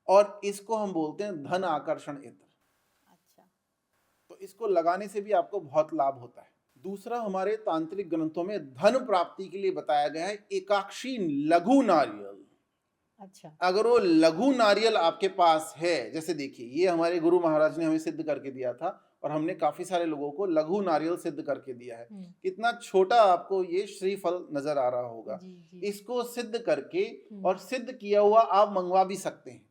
और इसको हम बोलते हैं धन आकर्षण इत्र। अच्छा, तो इसको लगाने से भी आपको बहुत लाभ होता है। दूसरा, हमारे तांत्रिक ग्रंथों में धन प्राप्ति के लिए बताया गया है एकाक्षी लघु नारियल। अच्छा, अगर वो लघु नारियल आपके पास है, जैसे देखिए ये हमारे गुरु महाराज ने हमें सिद्ध करके दिया था और हमने काफी सारे लोगों को लघु नारियल सिद्ध करके दिया है। कितना छोटा आपको ये श्रीफल नजर आ रहा होगा। जी, जी, इसको सिद्ध करके और सिद्ध किया हुआ आप मंगवा भी सकते हैं।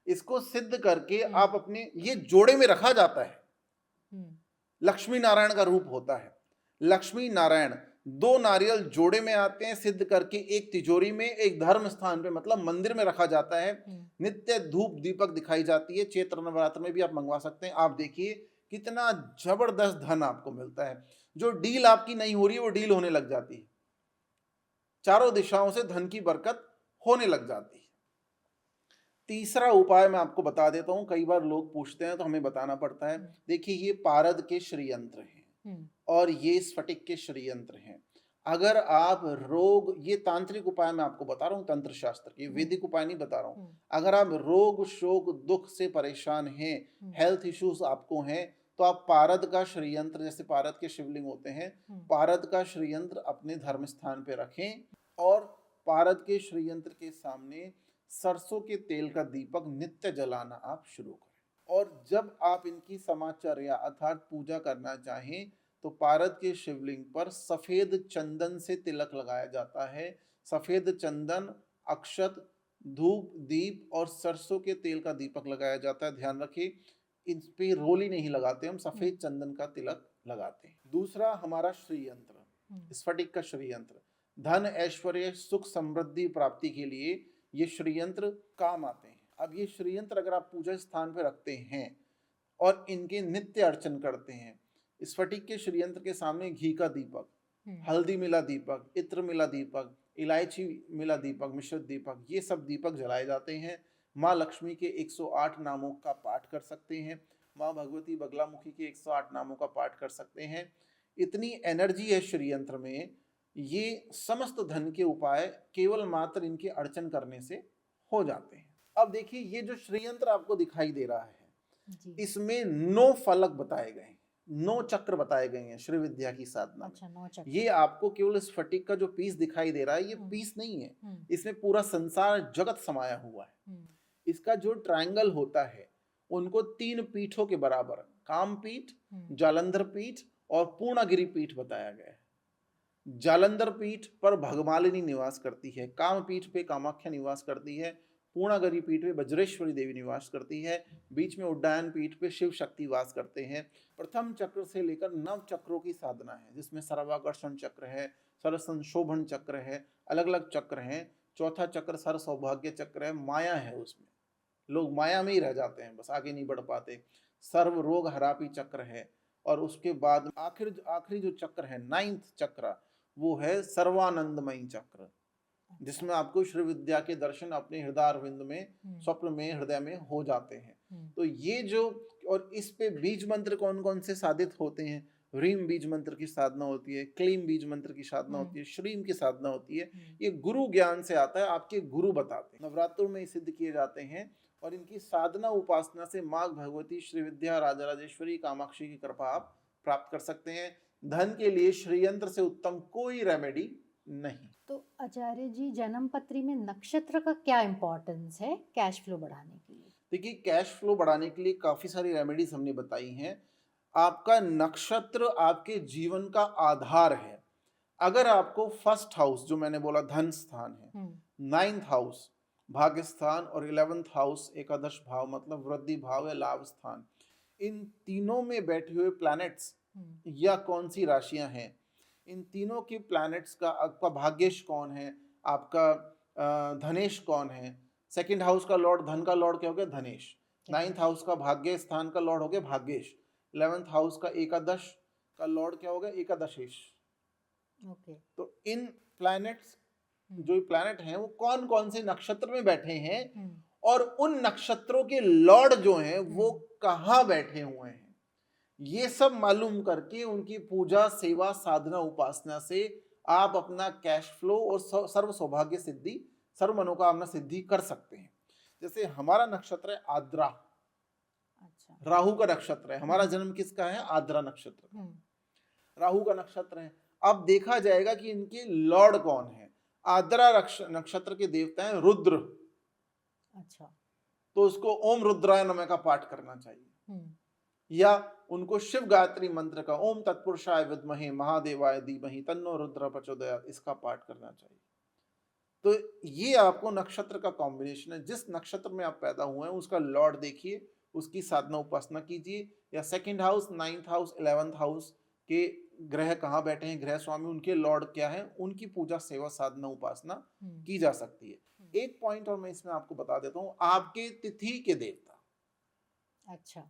इसको सिद्ध करके आप अपने, ये जोड़े में रखा जाता है, लक्ष्मी नारायण का रूप होता है। लक्ष्मी नारायण दो नारियल जोड़े में आते हैं, सिद्ध करके एक तिजोरी में, एक धर्म स्थान पे मतलब मंदिर में रखा जाता है। नित्य धूप दीपक दिखाई जाती है। चैत्र नवरात्र में भी आप मंगवा सकते हैं। आप देखिए कितना जबरदस्त धन आपको मिलता है। जो डील आपकी नहीं हो रही है वो डील होने लग जाती है। चारों दिशाओं से धन की बरकत होने लग जाती है। तीसरा उपाय मैं आपको बता देता हूं, कई बार लोग पूछते हैं तो हमें बताना पड़ता है। देखिए ये पारद के श्रीयंत्र हैं और ये स्फटिक के श्रीयंत्र हैं। अगर आप रोग, ये तांत्रिक उपाय मैं आपको बता रहा हूँ, तंत्र शास्त्र के, वैदिक उपाय नहीं बता रहा हूँ। अगर आप रोग शोक दुख से परेशान हैं, हेल्थ इश्यूज आपको हैं, तो आप पारद का श्रीयंत्र, जैसे पारद के शिवलिंग होते हैं, पारद का श्रीयंत्र अपने धर्म स्थान पे रखें और पारद के श्रीयंत्र के सामने सरसों के तेल का दीपक नित्य जलाना आप शुरू करें। और जब आप इनकी समाचर्या अर्थात पूजा करना चाहें तो पारद के शिवलिंग पर सफेद चंदन से तिलक लगाया जाता है। सफेद चंदन, अक्षत, धूप, दीप और सरसों के तेल का दीपक लगाया जाता है। ध्यान रखिए इन पे रोली नहीं लगाते, हम सफेद चंदन का तिलक लगाते हैं। दूसरा हमारा श्रीयंत्र, स्फटिक का श्रीयंत्र, धन ऐश्वर्य सुख समृद्धि प्राप्ति के लिए ये श्रीयंत्र काम आते हैं। अब ये श्रीयंत्र अगर आप पूजा स्थान पर रखते हैं और इनके नित्य अर्चन करते हैं, स्फटिक के श्रीयंत्र के सामने घी का दीपक, हल्दी मिला दीपक, इत्र मिला दीपक, इलायची मिला दीपक, मिश्रित दीपक, ये सब दीपक जलाए जाते हैं। माँ लक्ष्मी के 108 नामों का पाठ कर सकते हैं। माँ भगवती बगलामुखी के 108 नामों का पाठ कर सकते हैं। इतनी एनर्जी है श्रीयंत्र में। ये समस्त धन के उपाय केवल मात्र इनके अर्चन करने से हो जाते हैं। अब देखिए ये जो श्रीयंत्र आपको दिखाई दे रहा है, इसमें 9 फलक बताए गए हैं, 9 चक्र बताए गए हैं श्री विद्या की साधना में। अच्छा, 9 चक्र। ये आपको केवल स्फटिक का जो पीस दिखाई दे रहा है, ये पीस नहीं है, इसमें पूरा संसार जगत समाया हुआ है। इसका जो ट्रायंगल होता है उनको 3 पीठों के बराबर, काम पीठ, जालंधर पीठ और पूर्णागिरि पीठ बताया गया है। जालंधर पीठ पर भगमालिनी निवास करती है, काम पीठ पे कामाख्या निवास करती है, पूर्णागिरि पीठ पे वज्रेश्वरी देवी निवास करती है, बीच में उड्डयन पीठ पे शिव शक्ति वास करते हैं। प्रथम चक्र से लेकर 9 चक्रों की साधना है, जिसमें सर्वाकर्षण चक्र है, सर्व संशोभन चक्र है, अलग अलग चक्र हैं। चौथा चक्र सर्व सौभाग्य चक्र है, माया है, उसमें लोग माया में ही रह जाते हैं, बस आगे नहीं बढ़ पाते। सर्व रोग हरापी चक्र है और उसके बाद आखिरी जो चक्र है 9th चक्र, वो है सर्वानंदमयी चक्र, जिसमें आपको श्री विद्या के दर्शन अपने हृदयारविंद में, स्वप्न में, हृदय में हो जाते हैं। तो ये जो, और इस पे बीज मंत्र कौन कौन से साधित होते हैं? ह्रीम बीज मंत्र की साधना होती है, क्लीम बीज मंत्र की साधना होती है, श्रीम की साधना होती है। ये गुरु ज्ञान से आता है, आपके गुरु बताते हैं। नवरात्रों में सिद्ध किए जाते हैं और इनकी साधना उपासना से माँ भगवती श्री विद्या राजराजेश्वरी कामाक्षी की कृपा आप प्राप्त कर सकते हैं। धन के लिए श्रीयंत्र से उत्तम कोई रेमेडी नहीं। तो आचार्य जी, जन्म पत्री में नक्षत्र का क्या इम्पोर्टेंस है कैश फ्लो बढ़ाने के लिए? देखिए कैश फ्लो बढ़ाने के लिए काफी सारी रेमेडीज हमने बताई हैं। आपका नक्षत्र आपके जीवन का आधार है। अगर आपको फर्स्ट हाउस, जो मैंने बोला धन स्थान है, 9th हाउस भाग्य स्थान और 11th हाउस एकादश भाव मतलब वृद्धि भाव या लाभ स्थान, इन तीनों में बैठे हुए प्लैनेट्स या कौन सी राशियां हैं, इन तीनों की प्लैनेट्स का आपका भाग्येश कौन है, आपका धनेश कौन है। सेकंड हाउस का लॉर्ड, धन का लॉर्ड क्या हो गया, धनेश। नाइन्थ हाउस का भाग्य स्थान का लॉर्ड हो गया भाग्येश। 11th हाउस का एकादश का लॉर्ड क्या हो गया, एकादशेश। ओके। तो इन प्लैनेट्स जो प्लैनेट हैं वो कौन कौन से नक्षत्र में बैठे हैं और उन नक्षत्रों के लॉर्ड जो हैं वो कहाँ बैठे हुए हैं, ये सब मालूम करके उनकी पूजा सेवा साधना उपासना से आप अपना कैश फ्लो और सर्व सौभाग्य सिद्धि सर्व मनोकामना सिद्धि कर सकते हैं। जैसे हमारा नक्षत्र है आद्रा, अच्छा। राहु का नक्षत्र है, हमारा जन्म किसका है, आद्रा नक्षत्र, राहु का नक्षत्र है। अब देखा जाएगा कि इनके लॉर्ड कौन है। आद्रा नक्षत्र के देवता हैं रुद्र, अच्छा। तो उसको ओम रुद्राय नमः का पाठ करना चाहिए, या उनको शिव गायत्री मंत्र का ओम तत्पुरुषाय विद्महे महादेवाय धीमहि तन्नो रुद्र प्रचोदयात् इसका पाठ करना चाहिए। तो ये आपको नक्षत्र का कॉम्बिनेशन है, जिस नक्षत्र में आप पैदा हुए हैं उसका लॉर्ड देखिए, उसकी साधना उपासना कीजिए, या second house, 9th house, 11th house के ग्रह कहाँ बैठे हैं, ग्रह स्वामी उनके लॉर्ड क्या है, उनकी पूजा सेवा साधना उपासना की जा सकती है। एक पॉइंट और मैं इसमें आपको बता देता हूँ, आपके तिथि के देवता, अच्छा,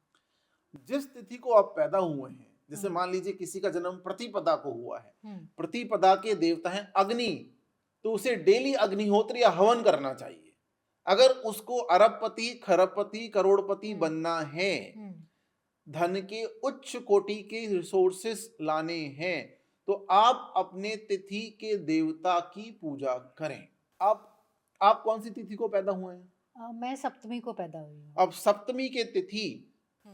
जिस तिथि को आप पैदा हुए हैं, जैसे मान लीजिए किसी का जन्म प्रतिपदा को हुआ है, प्रतिपदा के देवता हैं अग्नि, तो उसे डेली अग्निहोत्र या हवन करना चाहिए। अगर उसको अरबपति खरबपति करोड़पति बनना है, धन के उच्च कोटि के रिसोर्सेस लाने हैं, तो आप अपने तिथि के देवता की पूजा करें। आप कौन सी तिथि को पैदा हुए हैं? मैं सप्तमी को पैदा हुई हूँ। अब सप्तमी के तिथि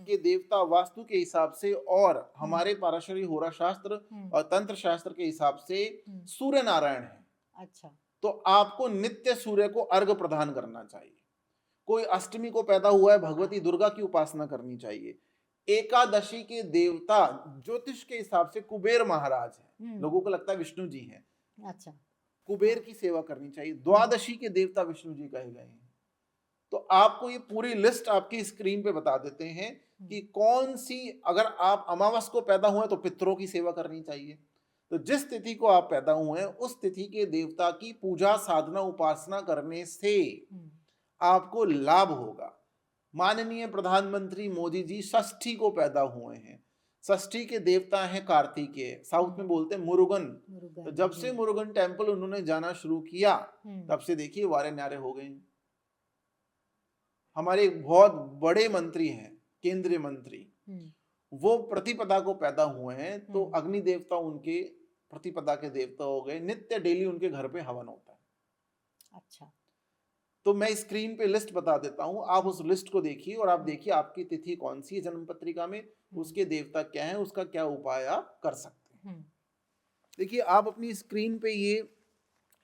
के देवता वास्तु के हिसाब से और हमारे पाराशरी होरा शास्त्र और तंत्र शास्त्र के हिसाब से सूर्य नारायण है। अच्छा। तो आपको नित्य सूर्य को अर्घ प्रदान करना चाहिए। कोई अष्टमी को पैदा हुआ है, भगवती दुर्गा की उपासना करनी चाहिए। एकादशी के देवता ज्योतिष के हिसाब से कुबेर महाराज है, लोगों को लगता है विष्णु जी हैं, अच्छा, कुबेर की सेवा करनी चाहिए। द्वादशी के देवता विष्णु जी कहे गए हैं। तो आपको ये पूरी लिस्ट आपकी स्क्रीन पे बता देते हैं कि कौन सी, अगर आप अमावस को पैदा हुए तो पितरों की सेवा करनी चाहिए। तो जिस तिथि को आप पैदा हुए हैं उस तिथि के देवता की पूजा साधना उपासना करने से आपको लाभ होगा। माननीय प्रधानमंत्री मोदी जी षष्ठी को पैदा हुए हैं। षष्ठी के देवता हैं कार्तिकेय, साउथ में बोलते हैं मुरुगन। तो जब से मुरुगन टेम्पल उन्होंने जाना शुरू किया तब से देखिए वारे न्यारे हो गए। हमारे बहुत बड़े मंत्री हैं, केंद्रीय मंत्री, वो प्रतिपदा को पैदा हुए हैं, तो अग्नि देवता उनके प्रतिपदा के देवता हो गए। नित्य डेली उनके घर पे हवन होता है। अच्छा, तो मैं स्क्रीन पे लिस्ट बता देता हूँ, आप उस लिस्ट को देखिए और आप देखिए आपकी तिथि कौन सी है जन्म पत्रिका में, उसके देवता क्या है, उसका क्या उपाय आप कर सकते हैं। देखिए आप अपनी स्क्रीन पे ये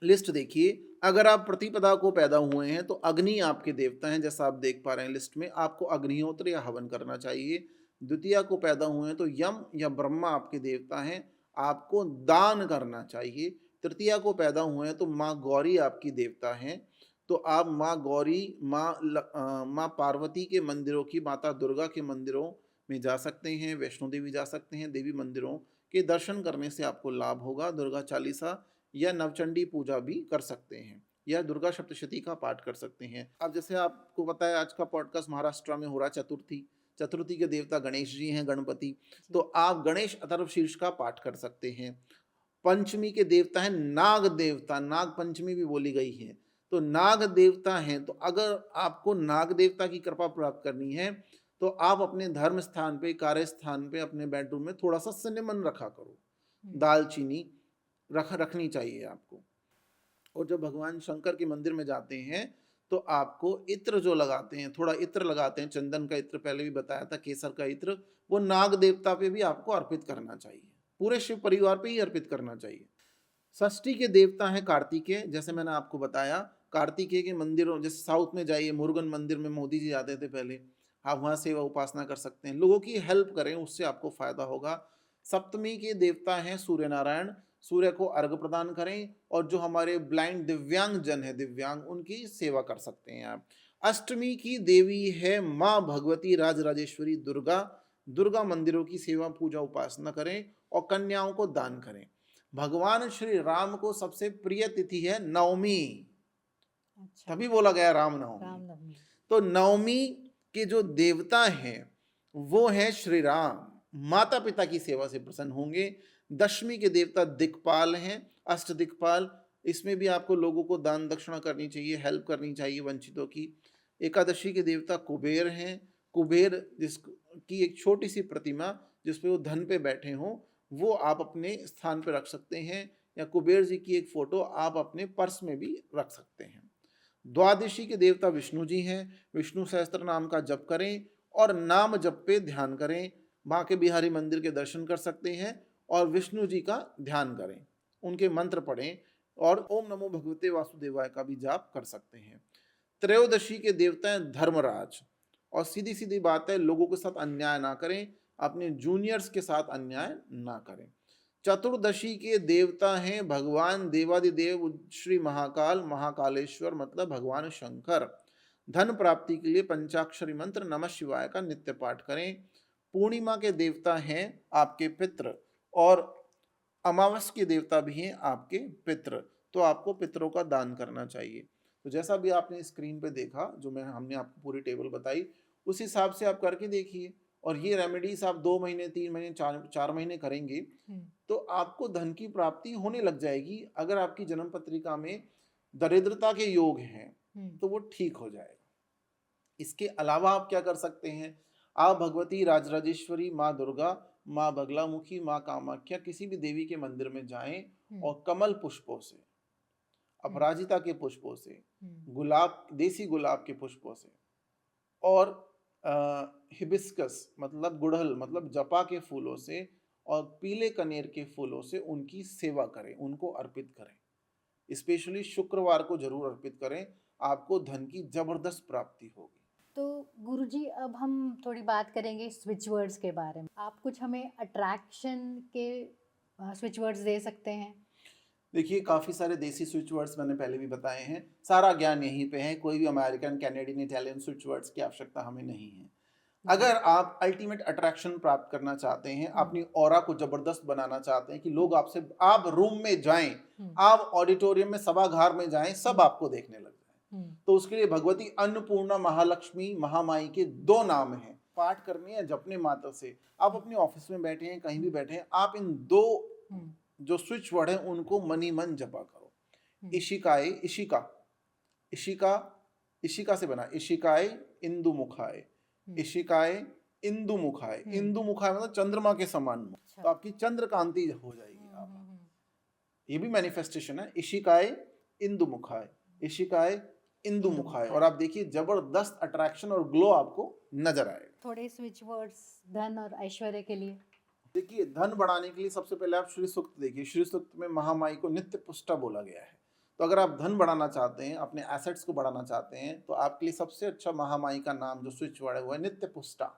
लिस्ट देखिए। अगर आप प्रतिपदा को पैदा हुए हैं तो अग्नि आपके देवता हैं, जैसा आप देख पा रहे हैं लिस्ट में, आपको अग्निहोत्र या हवन करना चाहिए। द्वितीया को पैदा हुए हैं तो यम या ब्रह्मा आपके देवता हैं, आपको दान करना चाहिए। तृतीया को पैदा हुए हैं तो माँ गौरी आपकी देवता हैं, तो आप माँ गौरी, माँ पार्वती के मंदिरों की, माता दुर्गा के मंदिरों में जा सकते हैं, वैष्णो देवी जा सकते हैं। देवी मंदिरों के दर्शन करने से आपको लाभ होगा। दुर्गा चालीसा या नवचंडी पूजा भी कर सकते हैं, या दुर्गा सप्तशती का पाठ कर सकते हैं। अब जैसे आपको पता है आज का पॉडकास्ट महाराष्ट्र में हो रहा है चतुर्थी, चतुर्थी के देवता गणेश जी हैं, गणपति, तो आप गणेश अथर्व शीर्ष का पाठ कर सकते हैं। पंचमी के देवता है नाग देवता, नाग पंचमी भी बोली गई है, तो नाग देवता हैं। तो अगर आपको नाग देवता की कृपा प्राप्त करनी है तो आप अपने धर्म स्थान पे, कार्य स्थान पे, अपने बेडरूम में थोड़ा सा सिनेमन रखा करो, दालचीनी रखनी चाहिए आपको। और जब भगवान शंकर के मंदिर में जाते हैं तो आपको इत्र जो लगाते हैं, थोड़ा इत्र लगाते हैं, चंदन का इत्र पहले भी बताया था, केसर का इत्र, वो नाग देवता पे भी आपको अर्पित करना चाहिए, पूरे शिव परिवार पे ही अर्पित करना चाहिए। षष्ठी के देवता हैं कार्तिकेय, जैसे मैंने आपको बताया, कार्तिकेय के मंदिरों, जैसे साउथ में जाइए, मुरुगन मंदिर में मोदी जी जाते थे पहले, आप वहाँ सेवा उपासना कर सकते हैं, लोगों की हेल्प करें, उससे आपको फायदा होगा। सप्तमी के देवता हैं सूर्य नारायण, सूर्य को अर्घ प्रदान करें, और जो हमारे ब्लाइंड दिव्यांग जन है, दिव्यांग, उनकी सेवा कर सकते हैं आप। अष्टमी की देवी है माँ भगवती राजराजेश्वरी दुर्गा। दुर्गा मंदिरों की सेवा पूजा उपासना करें और कन्याओं को दान करें। भगवान श्री राम को सबसे प्रिय तिथि है नवमी, अच्छा, तभी बोला गया रामनवमी। रामनवमी। तो नवमी के जो देवता हैं वो है श्री राम, माता पिता की सेवा से प्रसन्न होंगे। दशमी के देवता दिक्पाल हैं, अष्ट दिक्पाल। इसमें भी आपको लोगों को दान दक्षिणा करनी चाहिए, हेल्प करनी चाहिए वंचितों की। एकादशी के देवता कुबेर हैं। कुबेर जिसकी एक छोटी सी प्रतिमा जिसपे वो धन पे बैठे हों, वो आप अपने स्थान पे रख सकते हैं, या कुबेर जी की एक फोटो आप अपने पर्स में भी रख सकते हैं। द्वादशी के देवता विष्णु जी हैं। विष्णु सहस्त्र नाम का जप करें और नाम जप पे ध्यान करें। बांके बिहारी मंदिर के दर्शन कर सकते हैं और विष्णु जी का ध्यान करें, उनके मंत्र पढ़ें, और ओम नमो भगवते वासुदेवाय का भी जाप कर सकते हैं। त्रयोदशी के देवता हैं धर्मराज, और सीधी सीधी बात है, लोगों के साथ अन्याय ना करें, अपने जूनियर्स के साथ अन्याय ना करें। चतुर्दशी के देवता हैं भगवान देवादिदेव श्री महाकाल, महाकालेश्वर मतलब भगवान शंकर। धन प्राप्ति के लिए पंचाक्षरी मंत्र नमः शिवाय का नित्य पाठ करें। पूर्णिमा के देवता हैं आपके पितृ, और अमावस के देवता भी हैं आपके पितृ, तो आपको पितरों का दान करना चाहिए। तो जैसा भी आपने स्क्रीन पे देखा, जो हमने आपको पूरी टेबल बताई, उस हिसाब से आप करके देखिए, और ये रेमेडीज आप 2 महीने, 3 महीने, 4 महीने करेंगे तो आपको धन की प्राप्ति होने लग जाएगी। अगर आपकी जन्म पत्रिका में दरिद्रता के योग हैं तो वो ठीक हो जाएगा। इसके अलावा आप क्या कर सकते हैं, आप भगवती राजराजेश्वरी, माँ दुर्गा, माँ बगलामुखी, माँ कामाख्या, किसी भी देवी के मंदिर में जाएं और कमल पुष्पों से, अपराजिता के पुष्पों से, गुलाब, देसी गुलाब के पुष्पों से, और हिबिस्कस मतलब गुड़हल मतलब जपा के फूलों से, और पीले कनेर के फूलों से उनकी सेवा करें, उनको अर्पित करें। स्पेशली शुक्रवार को जरूर अर्पित करें, आपको धन की जबरदस्त प्राप्ति होगी। तो गुरुजी, अब हम थोड़ी बात करेंगे स्विच वर्ड्स के बारे में। आप कुछ हमें अट्रैक्शन के स्विच वर्ड्स दे सकते हैं? देखिए, काफ़ी सारे देसी स्विच वर्ड्स मैंने पहले भी बताए हैं, सारा ज्ञान यहीं पे है। कोई भी American, Canadian, Italian switch words की आवश्यकता हमें नहीं है। अगर आप अल्टीमेट अट्रैक्शन प्राप्त करना चाहते हैं, अपनी ऑरा को जबरदस्त बनाना चाहते हैं कि लोग आपसे, आप रूम में जाएं, आप ऑडिटोरियम में, सभागार में जाएं, सब आपको देखने लग जाएं, तो उसके लिए भगवती अन्नपूर्णा, महालक्ष्मी, महामाई के 2 नाम हैं, पाठ करने या जपने मात्र से। आप अपने ऑफिस में बैठे हैं, कहीं भी बैठे हैं, आप इन 2 जो स्विच वर्ड हैं उनको मनी मन जपा करो। इशिकाय, इशिका, इशिका, इशिका से बना, इशिकाय इंदु मुखाय, इशिकाय इंदु मुखाय। इंदु मुखाय मतलब चंद्रमा के समान मुख, तो आपकी चंद्र कांति हो जाएगी। आप, ये भी मैनिफेस्टेशन है, इशिकाय इंदु मुखाय, इशिकाय इंदु मुखाय, और आप देखिए जबरदस्त अट्रैक्शन और ग्लो आपको नजर आएगा। थोड़े स्विच वर्ड्स धन और ऐश्वर्य के लिए। देखिए, धन बढ़ाने के लिए सबसे पहले आप श्री सूक्त देखिए। श्री सूक्त में महामाई को नित्य पुष्टा बोला गया है। तो अगर आप धन बढ़ाना चाहते हैं, अपने एसेट्स को बढ़ाना चाहते हैं, तो आपके लिए सबसे अच्छा महामाई का नाम जो स्विच वर्ड है वो है नित्य पुष्टा,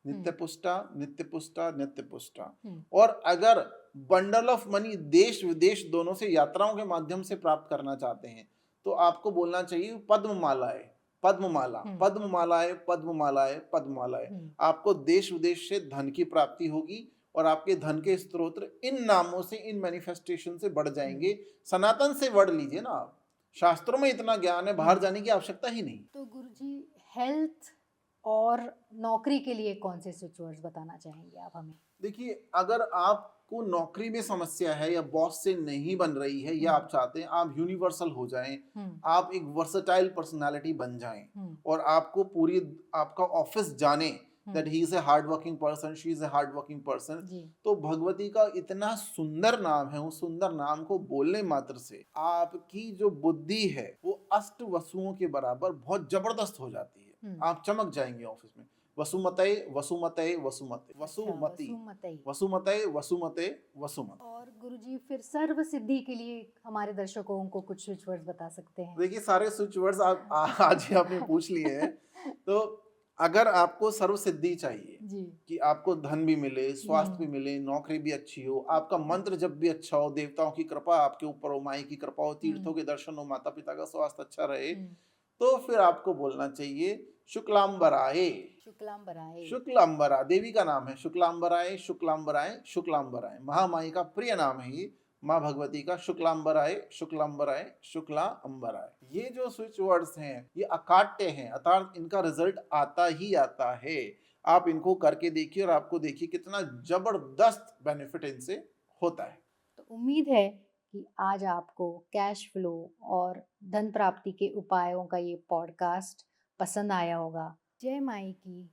नित्य पुष्टा, नित्य पुष्टा, नित्य पुष्टा। और अगर बंडल ऑफ मनी देश विदेश दोनों से यात्राओं के माध्यम से प्राप्त करना चाहते हैं, तो आपको बोलना चाहिए पद्ममालाएं, पद्ममाला, पद्ममालाएं, पद्ममालाएं, पद्ममालाएं। आपको देश विदेश से धन की प्राप्ति होगी, और आपके धन के स्तोत्र इन नामों से, इन मैनिफेस्टेशन से बढ़ जाएंगे। सनातन से वर्ड लीजिए ना आप, शास्त्रों में इतना ज्ञान है, बाहर जाने की आवश्यकता ही नहीं। तो गुरुजी, हेल्थ और नौकरी के लिए कौन से स्विच वर्ड्स बताना चाहेंगे आप हमें? देखिए, अगर आपको नौकरी में समस्या है, या बॉस से नहीं बन रही है, या आप चाहते हैं आप यूनिवर्सल हो जाएं, आप एक वर्सेटाइल पर्सनालिटी बन जाएं, और आपको पूरी, आपका ऑफिस जाने that he is a hard working person, she is a hard working person, तो भगवती का इतना सुंदर नाम है, उस सुंदर नाम को बोलने मात्र से आपकी जो बुद्धि है वो अष्ट वसुओं के बराबर बहुत जबरदस्त हो जाती है। आप चमक जाएंगे ऑफिस में। वसुमते, वसुमते, वसुमते, वसुमती, वसुमते, वसुमते, वसुमत। और गुरुजी, फिर सर्व सिद्धि के लिए हमारे दर्शकों को कुछ स्विच वर्ड्स बता सकते हैं? देखिए, सारे स्विच वर्ड्स आप आज ही आपने पूछ लिए हैं। तो अगर आपको सर्व सिद्धि चाहिए, जी। कि आपको धन भी मिले, स्वास्थ्य भी मिले, नौकरी भी अच्छी हो, आपका मंत्र जब भी अच्छा हो, देवताओं की कृपा आपके ऊपर हो, माई की कृपा हो, तीर्थों के दर्शन हो, माता-पिता का स्वास्थ्य अच्छा रहे, हुँ। तो फिर आपको बोलना चाहिए शुक्लांबराय। शुक्लांबराय। शुक्लांबरा देवी का नाम है, शुक्लांबराय, शुक्लांबराय, शुक्लांबराय। महामाई का प्रिय नाम है ये, माँ भगवती का शुक्लांबराय, शुक्लांबराय, शुक्ला अंबराय। ये जो स्विच वर्ड्स हैं, ये अकाट्य हैं, अर्थात इनका रिजल्ट आता ही आता है। आप इनको करके देखिए और आपको देखिए कितना जबरदस्त बेनिफिट इनसे होता है। तो उम्मीद है कि आज आपको कैश फ्लो और धन प्राप्ति के उपायों का ये पॉडकास्ट पसंद आया होगा। जय माई की।